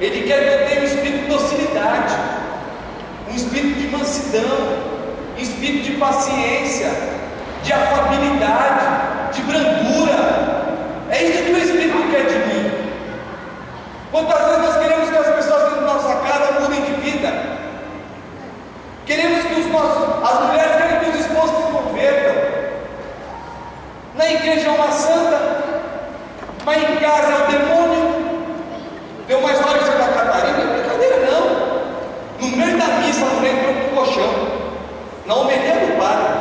Ele quer que eu tenha um espírito de docilidade, um espírito de mansidão, um espírito de paciência, de afabilidade, de brandura. É isso que o Espírito quer de mim. Quantas vezes nós queremos que as pessoas dentro da nossa casa mudem de vida? Queremos que as mulheres querem que os esposos se convertam. Na igreja é uma santa, mas em casa é o demônio. Tem uma história de Santa Catarina, não é brincadeira não. No meio da missa, a mulher entrou com um colchão, na homilia do padre.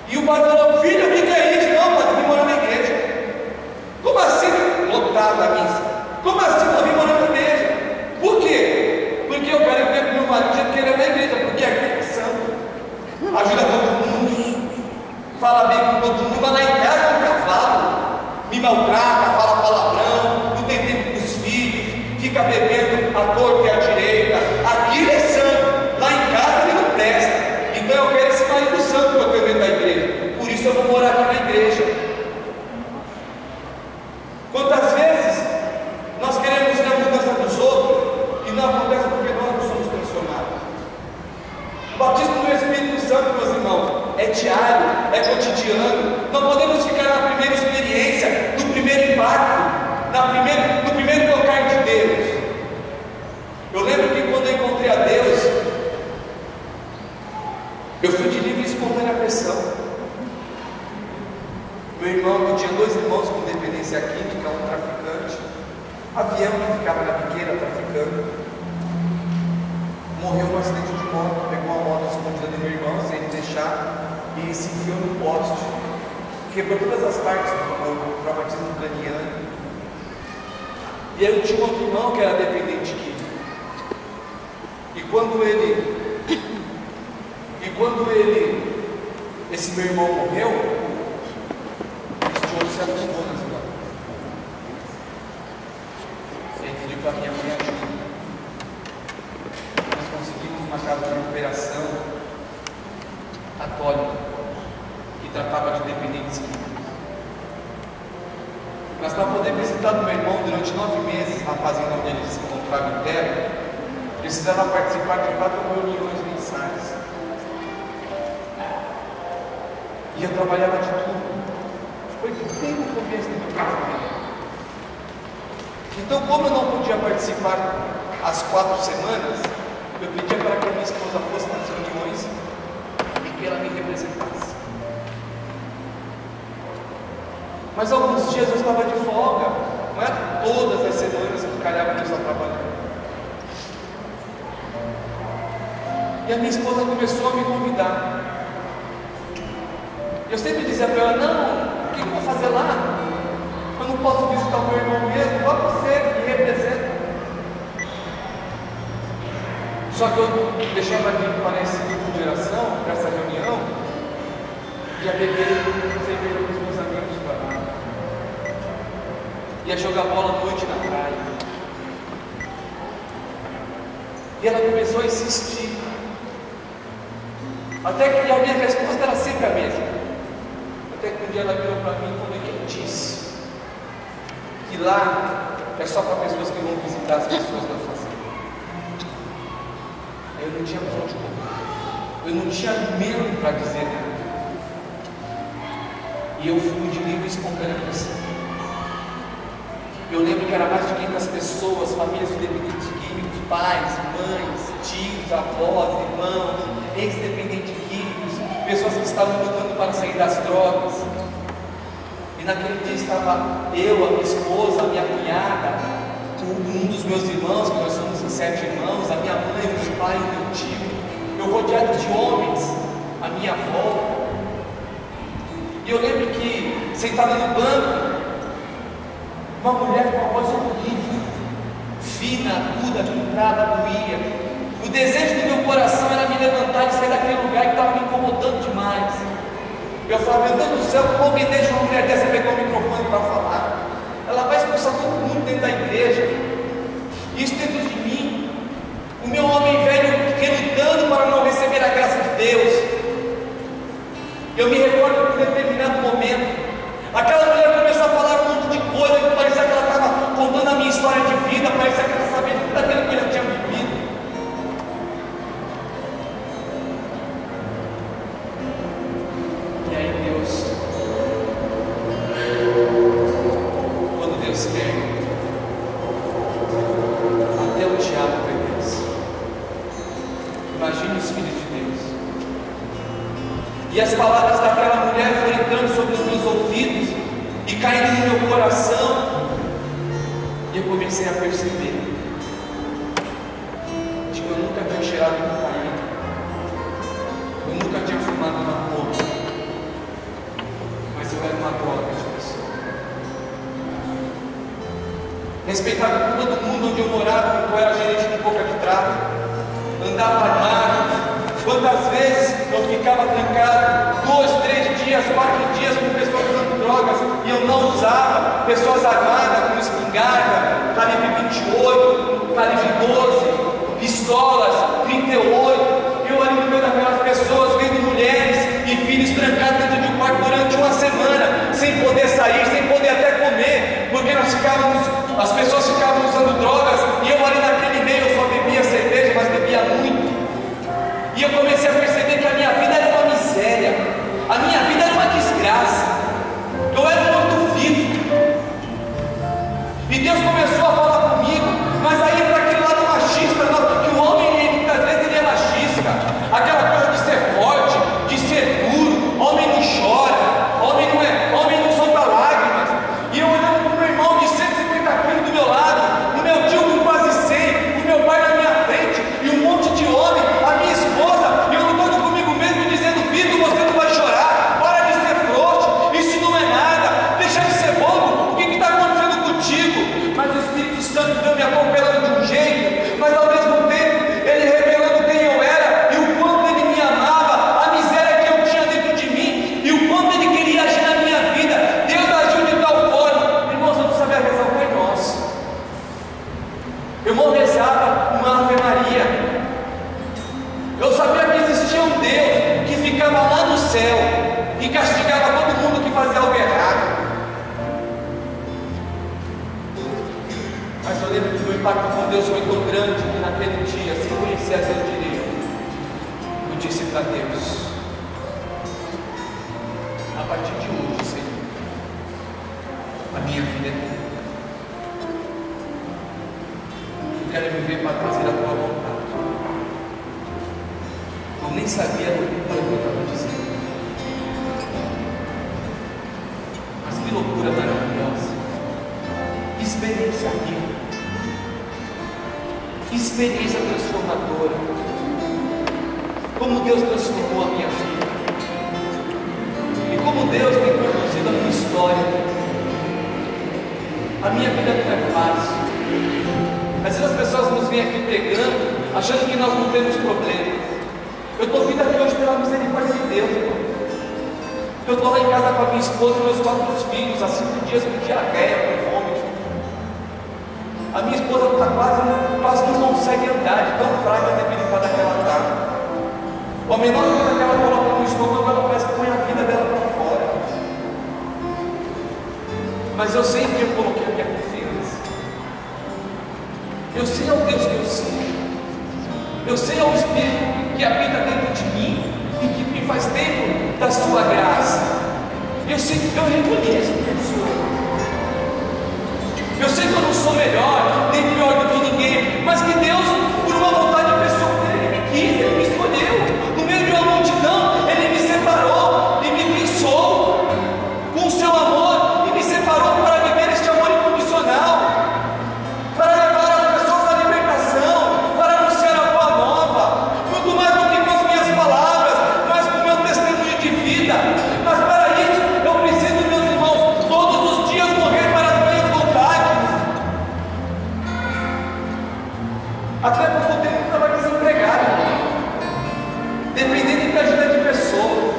E o padre falou: filho, o que é isso? Não, padre, eu vim morar na igreja. Como assim? Lotada a missa. Como assim eu vim morar na igreja? Por quê? Porque eu quero ver com meu marido do jeito que ele é na igreja, porque aqui é santo, ajuda todo mundo, fala bem com todo mundo, mas lá em casa é um cavalo, me maltrata, fala palavrão, não tem tempo com os filhos, fica bebendo à torta e à direita. Aqui ele é santo, lá em casa ele não presta. Então eu quero esse marido santo que eu tenho dentro da igreja. Por isso eu vou 2 irmãos com dependência química, um traficante, avião que ficava na biqueira traficando, morreu num acidente de moto, pegou uma moto escondida do meu irmão, sem ele deixar, e se enfiou no poste, quebrou todas as partes do corpo, traumatismo craniano. E aí eu tinha um outro irmão que era dependente químico. E quando esse meu irmão morreu, esse outro se afundou na história. Ele pediu para a minha mãe ajuda. Nós conseguimos uma casa de recuperação católica que tratava de dependentes químicos. Mas para poder visitar o meu irmão durante 9 meses na fazenda onde ele se encontrava interno, precisava participar de 4 reuniões mensais. E eu trabalhava de tudo. Foi bem no começo do meu casamento. Então, como eu não podia participar as 4 semanas, eu pedia para que a minha esposa fosse nas reuniões e que ela me representasse. Mas alguns dias eu estava de folga, não era todas as semanas que calhava que eu estava trabalhando. E a minha esposa começou a me convidar. Eu sempre dizia para ela: não, o que eu vou fazer lá? Eu não posso visitar o meu irmão mesmo, vá você, me representa. Só que eu deixava de ir para esse grupo de oração, para essa reunião, ia beber cerveja com os meus amigos de trabalho. Ia jogar bola à noite na praia. E ela começou a insistir. Até que a minha resposta era sempre a mesma. Até que um dia ela virou para mim e falou: quem disse que lá é só para pessoas que vão visitar as pessoas da fazenda? Eu não tinha para onde correr. Eu não tinha medo para dizer nada. E eu fui de livre e espontânea pressão. Eu lembro que era mais de 500 pessoas, famílias de dependentes químicos, pais, mães, tios, avós, irmãos, ex-dependentes químicos, pessoas que estavam lutando para sair das drogas. E naquele dia estava eu, a minha esposa, a minha cunhada, um dos meus irmãos, que nós somos em 7 irmãos, a minha mãe, o meu pai, o meu tio, eu rodeado de homens, a minha avó. E eu lembro que, sentada no banco, uma mulher com uma voz horrível, fina, aguda, vibrava, doía. O desejo do meu coração era me levantar e sair daquele lugar que estava me incomodando demais. Eu falava: meu Deus do céu, como alguém deixa uma mulher dessa pegar o microfone para falar? Ela vai expulsar todo mundo dentro da igreja. Isso dentro de mim. O meu homem velho relutando para não receber a graça de Deus. Eu me recordo de um determinado momento, aquela mulher começou a falar um monte de coisa, que parecia que ela estava contando a minha história de vida, parecia que ela sabia tudo aquilo que eu já tinha vivido. E aí Deus, quando Deus quer, até o diabo obedece. Imagine os filhos de Deus. E as palavras daquela mulher foram entrando sobre os meus ouvidos e caindo no meu coração. E eu comecei a perceber que eu nunca tinha cheirado cocaína, eu nunca tinha fumado uma roupa, mas eu era uma droga de pessoa. Respeitado por todo mundo onde eu morava, porque eu era gerente de boca de tráfico, andava armado. Quantas vezes eu ficava trancado 2, 3 dias, 4 dias com pessoas usando drogas e eu não usava, pessoas armadas com espingarda, calibre 28, calibre 12, pistolas, 38, eu ali no meio daquelas pessoas, vendo mulheres e filhos trancados dentro de um quarto durante uma semana, sem poder sair, sem poder até comer, porque as pessoas ficavam usando drogas e eu ali naquele meio eu só bebia cerveja, mas bebia muito. E eu comecei a perceber que a minha vida era uma miséria, a minha vida era uma desgraça, eu era um morto-vivo. E Deus começou a falar comigo, mas aí para aquele lado machista, porque o homem, muitas vezes, ele é machista, aquela coisa de ser forte, de ser duro, homem não chora, homem não solta lágrimas. pacto com Deus foi tão grande que naquele dia, se conhecer a Deus direito, eu disse para Deus: a partir de hoje, Senhor, a minha vida é tua. Eu quero viver para fazer a tua vontade. Eu nem sabia o que eu estava dizendo. Mas que loucura maravilhosa. Que experiência rica. Que experiência transformadora. Como Deus transformou a minha vida. E como Deus tem conduzido a minha história. A minha vida não é fácil. Às vezes as pessoas nos vêm aqui pregando, achando que nós não temos problemas. Eu estou vindo aqui hoje pela misericórdia de Deus, irmão. Eu estou lá em casa com a minha esposa e meus 4 filhos, há 5 dias com diarreia, com fome. A minha esposa está quase não consegue andar, de tão fraca e debilitada que ela está. A menor coisa que ela coloca no estômago, ela parece que põe a vida dela para fora. Mas eu sei que eu coloquei a minha confiança. Eu sei ao Deus que eu sirvo. Eu sei ao Espírito que habita dentro de mim e que me faz tempo da sua graça. Eu sei que eu reconheço que eu sou. Eu sei que eu não sou melhor nem pior do que ninguém, mas que Deus, por uma vontade pessoal dele, Ele me quis, Ele me escolheu. No meio de uma multidão, Ele me separou e me pensou com o seu amor e me separou para viver este amor incondicional, para levar as pessoas à libertação, para anunciar a boa nova, muito mais do que com as minhas palavras, mas com o meu testemunho de vida. Mas para isso eu preciso, meus irmãos, todos os dias morrer para as minhas vontades. Até porque o tempo estava desempregado, dependendo de ajuda de pessoas,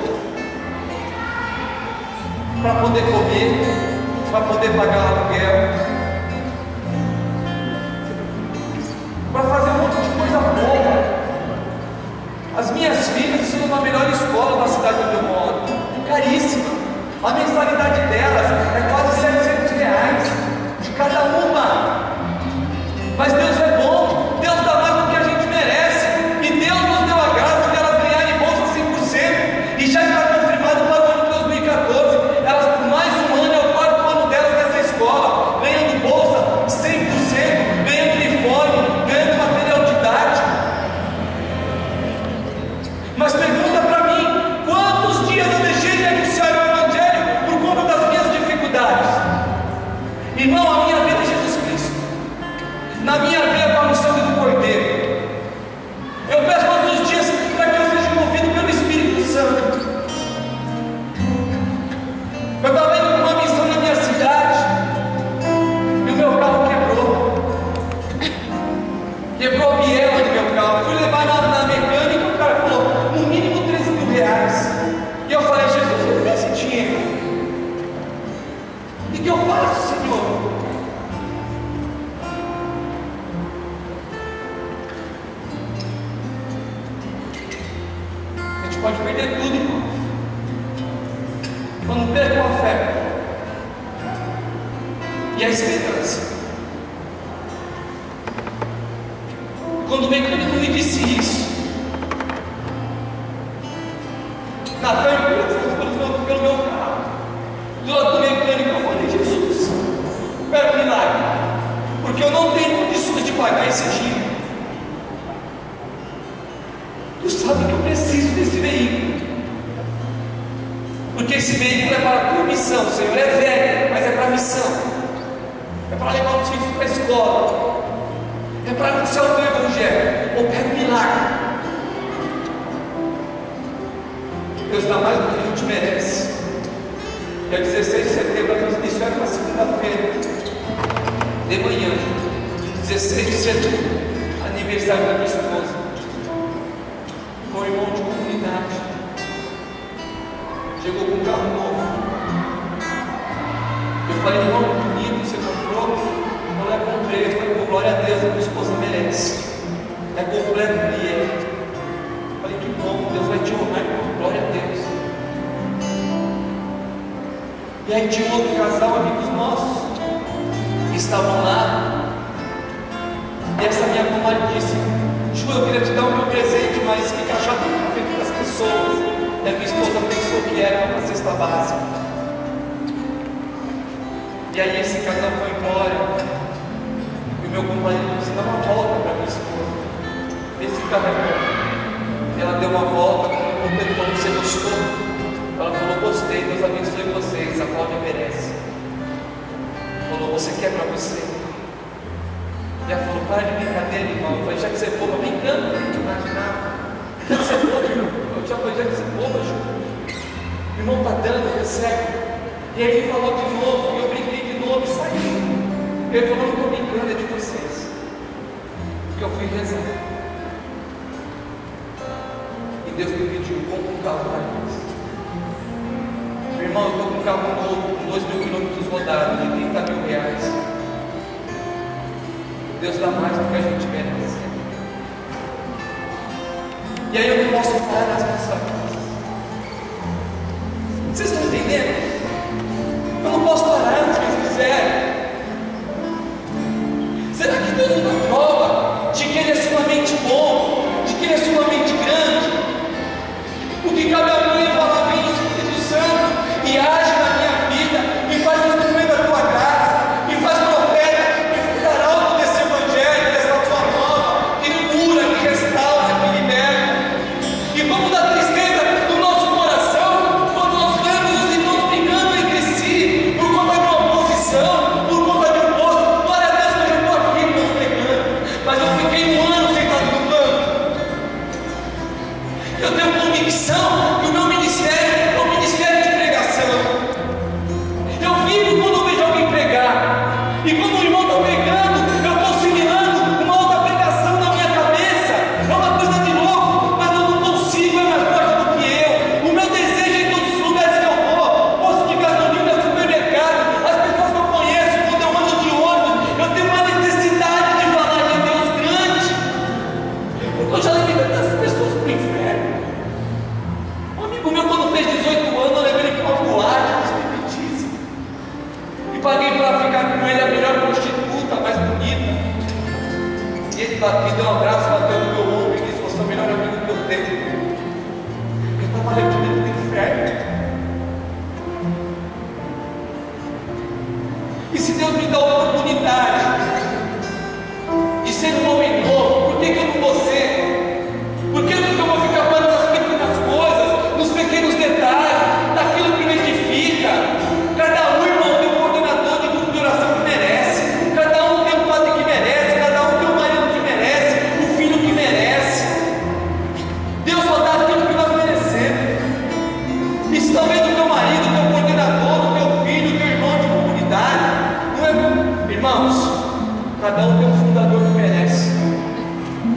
para poder comer, para poder pagar aluguel, para fazer um monte de coisa boa. As minhas filhas estão na melhor escola da cidade onde eu moro, caríssima. A mensalidade delas é quase R$700 de cada uma. Mas Deus é bom, Deus dá mais do que a gente merece, e Deus nos deu a graça de elas ganharem bolsa 100%, e já está confirmado para o ano de 2014. Elas, por mais um ano, é o 4º ano delas nessa escola, ganhando bolsa 100%, ganhando uniforme, ganhando material didático. Mas pergunta para mim, quantos dias eu deixei de anunciar o Evangelho por conta das minhas dificuldades? Irmão, a minha vida é Jesus Cristo. Na minha vida está no sangue do Cordeiro. Eu peço todos os dias para que eu seja movido pelo Espírito Santo. Eu estava indo para uma missão na minha cidade e o meu carro quebrou. Quebrou a biela do meu carro. Fui levar na mecânica e o cara falou, no mínimo R$3.000. E eu falei, Jesus, eu tenho esse dinheiro. E o que eu faço, Senhor? A gente pode perder tudo, irmão. Quando perco a fé e a esperança. Quando o mecânico me disse isso, na fé e pelo meu carro, do lado do mecânico, eu falei, Jesus, quero um milagre, porque eu não tenho condições de pagar esse dinheiro. Tu sabe que eu preciso desse veículo, porque esse veículo é para a tua missão, Senhor. É velho, mas é para a missão, é para levar os filhos para a escola, é para anunciar o teu Evangelho. Eu quero um milagre. Deus dá mais do que a gente merece. Dia 16 de setembro, isso era uma segunda-feira de manhã, 16 de setembro, aniversário da minha esposa. Foi um irmão de comunidade, chegou com um carro novo. Eu falei, irmão, bonito, você comprou? Eu falei, comprei. Eu falei, glória a Deus, a minha esposa merece. É completo e é. Eu falei, que bom, Deus vai te honrar, irmão. Glória a Deus. E aí tinha um outro casal, amigos nossos, que estavam lá. E a minha esposa pensou que era uma cesta básica. E aí esse casal foi embora. E o meu companheiro disse: dá uma volta para minha esposa. Esse carro é bom. Ela deu uma volta, quando ele falou: você gostou? Ela falou: gostei, Deus abençoe vocês, a Cláudia merece. Falou: você quer para você? E ela falou: para de brincadeira, irmão. Eu falei: já que você é boba, brincando, não imaginava. Já que você é boba, eu já falei: já que você é boba, Ju. O irmão está dando, recebe. E aí ele falou de novo, e eu brinquei de novo e saí. Ele falou: não estou brincando, é de vocês. Porque eu fui rezar. E Deus me pediu: compra um carro para nós. Meu irmão, eu estou com um carro novo, com 2.000 quilômetros rodados, de 30 mil reais. Deus dá mais do que a gente merece. E aí eu não posso parar nas minhas famílias. Vocês estão entendendo? Eu não posso parar antes que eles quiserem. Será que Deus não dá prova de que Ele é sumamente bom, de que Ele é sumamente grande? O que cabe a mim é falar: vem Espírito Santo e age na minha vida, e faz o instrumento da tua graça, e faz profeta, e faz arauto desse evangelho, dessa tua nova, que cura, que restaura, que liberta. E como dá tristeza no nosso coração quando nós vemos os irmãos brigando entre si por conta de uma posição, por conta de um posto. Glória a Deus que eu já estou aqui, irmãos, pregando, mas eu fiquei um ano sentado no banco. Eu tenho convicção que o meu ministério é um ministério de pregação. Eu vivo quando eu vejo alguém pregar, e quando o irmão está pregando, eu estou assimilando uma outra pregação na minha cabeça. É uma coisa de louco, mas eu não consigo, é mais forte do que eu. O meu desejo é em todos os lugares que eu vou, posto de gasolina, supermercado, as pessoas que eu conheço, quando eu ando de ônibus, eu tenho uma necessidade de falar de Deus grande, porque eu já levei tantas pessoas para o inferno. Um amigo meu, quando fez 18 anos, eu levei ele para uma boate, um striptease, e paguei para ficar com ele a melhor prostituta, a mais bonita. E ele me deu um abraço, bateu no meu ombro e disse: você é o melhor amigo que eu tenho. Eu estava levando ele para o inferno. E se Deus me dá a oportunidade de ser um homem novo, por que eu não vou ser? Por que eu vou ficar parando nas pequenas coisas, nos pequenos detalhes, daquilo que me edifica? Cada um, irmão, tem um coordenador de grupo de oração que merece, cada um tem um padre que merece, cada um tem um marido que merece, um filho que merece. Deus só dá aquilo que nós merecemos. E se talvez o teu marido, o teu coordenador, o teu filho, o teu irmão de comunidade, não é... Irmãos, cada um tem um fundador que merece.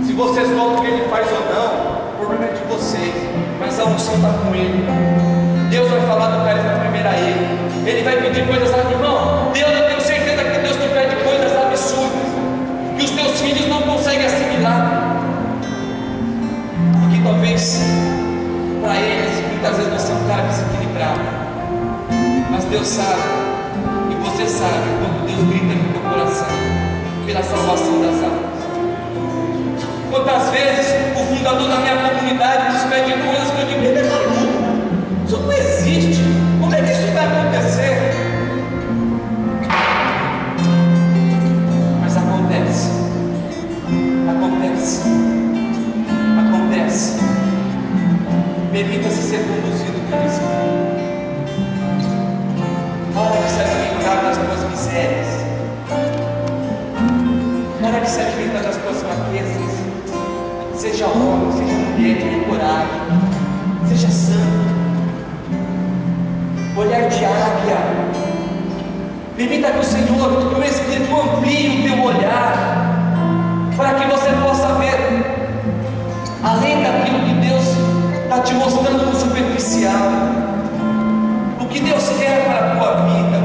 Se vocês gostam do que ele faz ou não, o problema é de vocês, mas a unção está com ele. Deus vai falar do carisma primeiro a ele. Ele vai pedir coisas, irmão. Deus, eu tenho certeza que Deus te pede coisas absurdas que os teus filhos não conseguem assimilar, porque talvez para eles muitas vezes você é um cara desequilibrado, mas Deus sabe, e você sabe quando Deus grita no teu coração pela salvação das almas. Quantas vezes o fundador da minha comunidade nos pede coisas que eu digo: ele é maluco, isso não existe, como é que isso vai acontecer? Mas acontece, acontece, acontece. Permita-se ser conduzido pelo Espírito. Para de se alimentar das tuas misérias, para de se alimentar das tuas fraquezas. Seja homem, seja mulher, tenha coragem, seja santo. Olhar de águia. Permita que o Senhor, que o Espírito amplie o teu olhar, para que você possa ver além daquilo que Deus está te mostrando no superficial, o que Deus quer para a tua vida.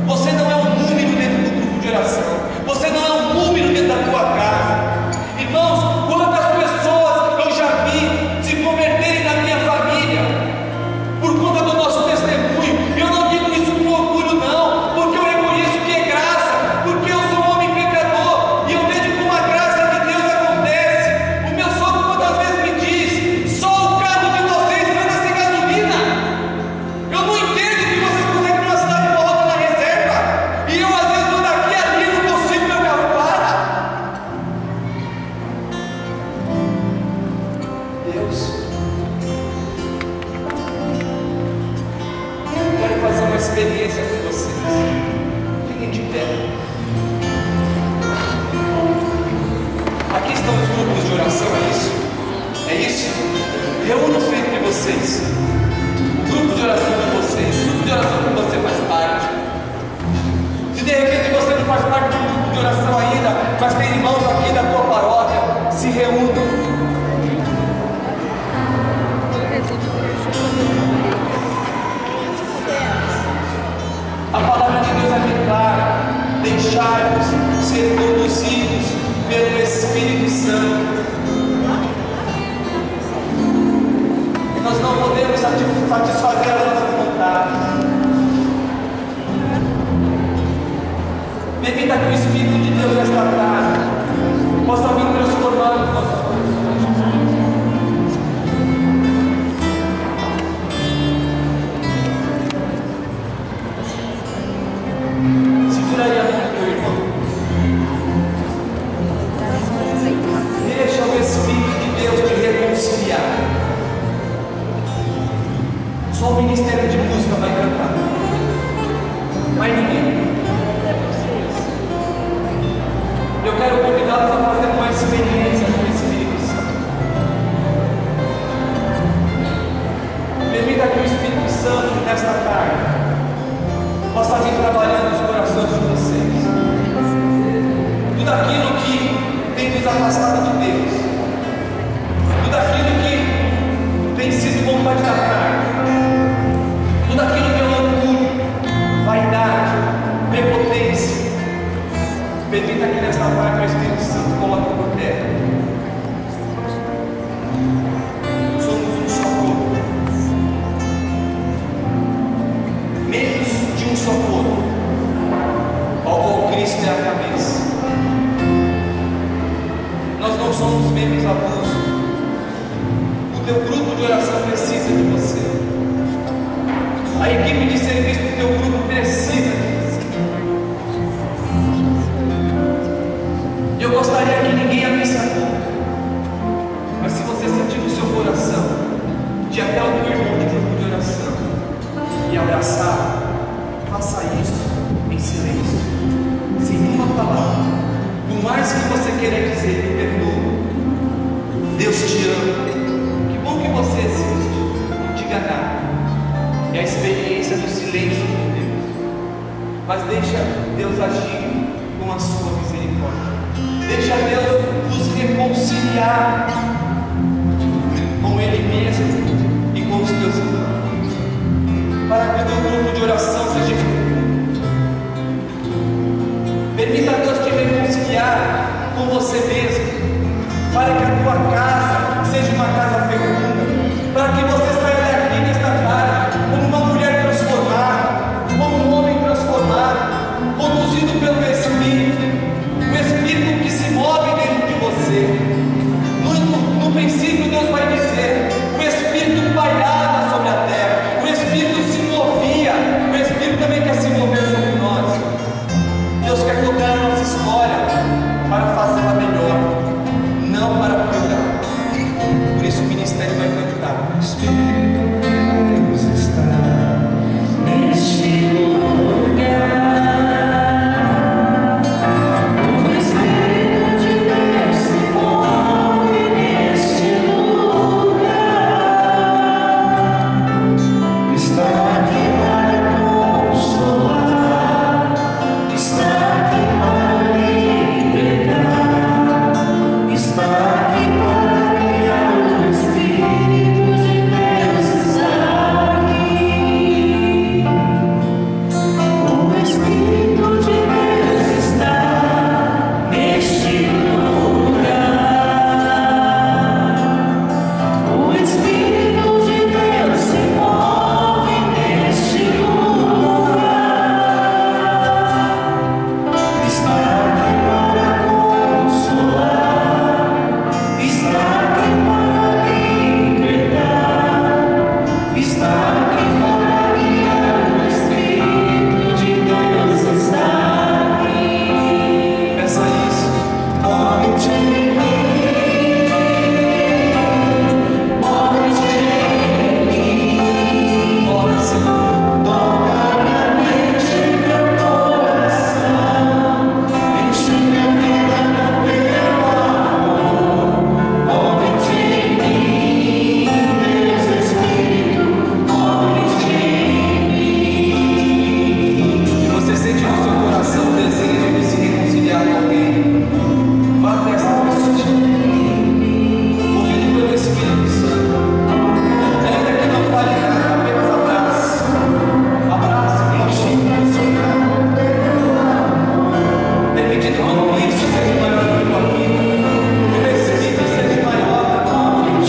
Você não é um número dentro do grupo de oração, você não é um número dentro da tua casa. Irmãos, quantas pessoas eu já vi se converterem na minha família por conta do nosso testemunho. Eu não digo isso com orgulho, não, porque eu reconheço que é graça, porque eu sou um homem pecador e eu vejo como a graça de Deus acontece. O meu sogro quantas vezes me diz: só o carro de vocês anda sem gasolina. vocês, o grupo de oração de vocês, o grupo de oração que você faz parte. Se de repente você não faz parte do grupo de oração ainda, mas tem irmãos aqui da tua paróquia, se reúnam. A palavra de Deus é bem clara: deixai-vos ser conduzidos pelo Espírito Santo. E nós não podemos satisfazer as nossas vontades. Permita que o Espírito de Deus nesta tarde possa vir transformando os nossos corações. Segura aí a mão do teu irmão. Deixa o Espírito de Deus te reconciliar. Só o ministério de música vai cantar, mas ninguém. Eu quero convidá-los a fazer uma experiência com o Espírito Santo. Permita que o Espírito Santo, nesta tarde, possa vir trabalhando nos corações de vocês. Tudo aquilo que tem nos afastado de Deus, tudo aquilo que tem sido vontade da carne, tudo aquilo que é orgulho, vaidade, prepotência, permita que nesta tarde o Espírito Santo coloque por terra. Somos um só corpo, membros de um só corpo, ao qual Cristo é a cabeça. Nós não somos membros avulsos. O teu grupo de oração precisa de você. A equipe de serviço do teu grupo precisa de você. Eu gostaria que ninguém abrisse a boca, mas se você sentir no seu coração de ir até o teu irmão de grupo de oração e abraçar, faça isso em silêncio, sem nenhuma palavra. Por mais que você queira dizer, me perdoa, Deus te ama, que bom que você existe, não diga nada. É a experiência do silêncio com Deus. Mas deixa Deus agir com a sua misericórdia. Deixa Deus nos reconciliar com Ele mesmo e com os teus irmãos, para que o teu grupo de oração seja feito. Permita a Deus te reconciliar com você mesmo, para que a tua casa seja uma casa fecunda, para que você saia daqui nesta tarde como uma mulher transformada, como um homem transformado, conduzido pelo Espírito, o Espírito que se move dentro de você. No princípio Deus vai dizer, o Espírito pairava sobre a terra, o Espírito se movia, o Espírito também quer se mover sobre nós. Deus quer tocar a nossa história para fazê-la melhor, não para piorar. no seu coração o desejo de se reconciliar com alguém, vá até essa pessoa, movido pelo Espírito Santo. Ainda que não fale nada, apenas abrace, conchite o seu cara, permitindo que o Cristo seja maior do que a tua vida, que o Espírito seja maior da tua vida.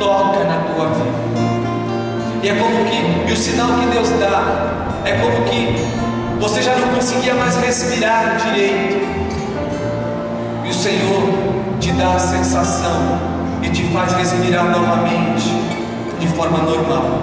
toca na tua vida. E é como que, e o sinal que Deus dá, é como que você já não conseguia mais respirar direito. E o Senhor te dá a sensação e te faz respirar novamente de forma normal.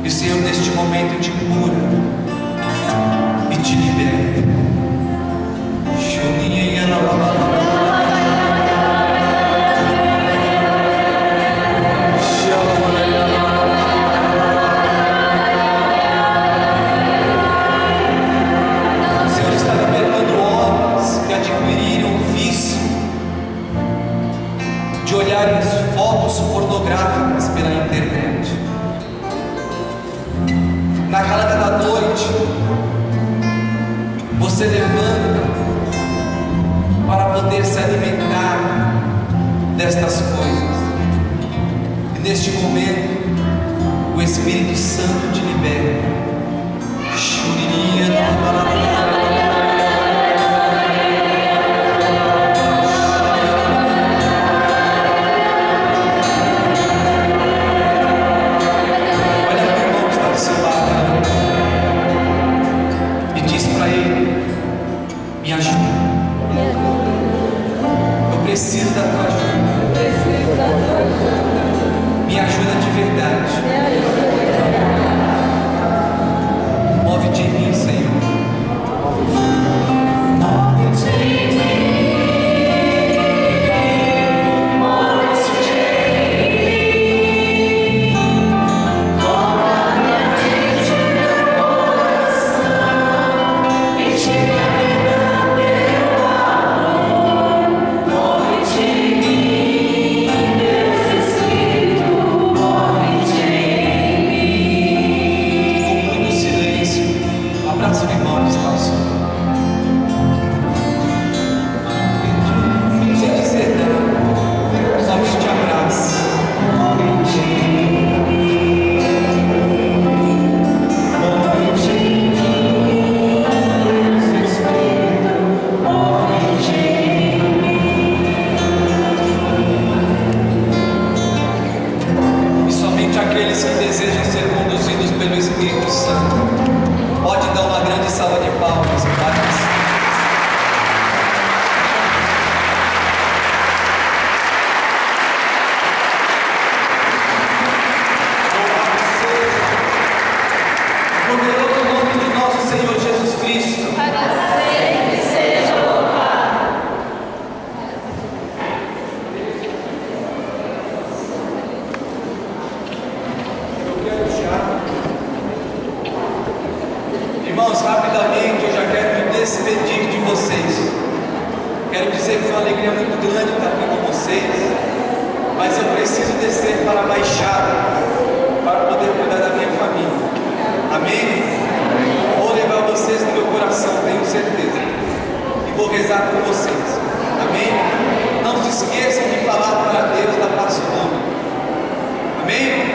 E o Senhor neste momento te cura e te liberta. O Senhor está libertando homens que adquiriram o vício de olharem fotos pornográficas pela internet. Na calada da noite, você levanta para poder se alimentar destas coisas. E neste momento, o Espírito Santo te liberta. Me ajuda. Eu preciso da tua ajuda. Me ajuda de verdade. Move-te em mim, Senhor. Move-te em mim. Move-te em mim. Toma minha mente, meu coração. Enche minha vida. Aqueles que desejam ser conduzidos pelo Espírito Santo, pode dar uma grande salva de palmas, Pai. Poderoso nome de nosso Senhor Jesus Cristo. Para sempre seja louvado. Irmãos, rapidamente eu já quero me despedir de vocês. Quero dizer que foi uma alegria muito grande estar aqui com vocês, mas eu preciso descer para a Baixada para poder cuidar da minha família. Amém? Vou levar vocês no meu coração, tenho certeza, e vou rezar por vocês. Amém? Não se esqueçam de falar para Deus da paz do mundo. Amém?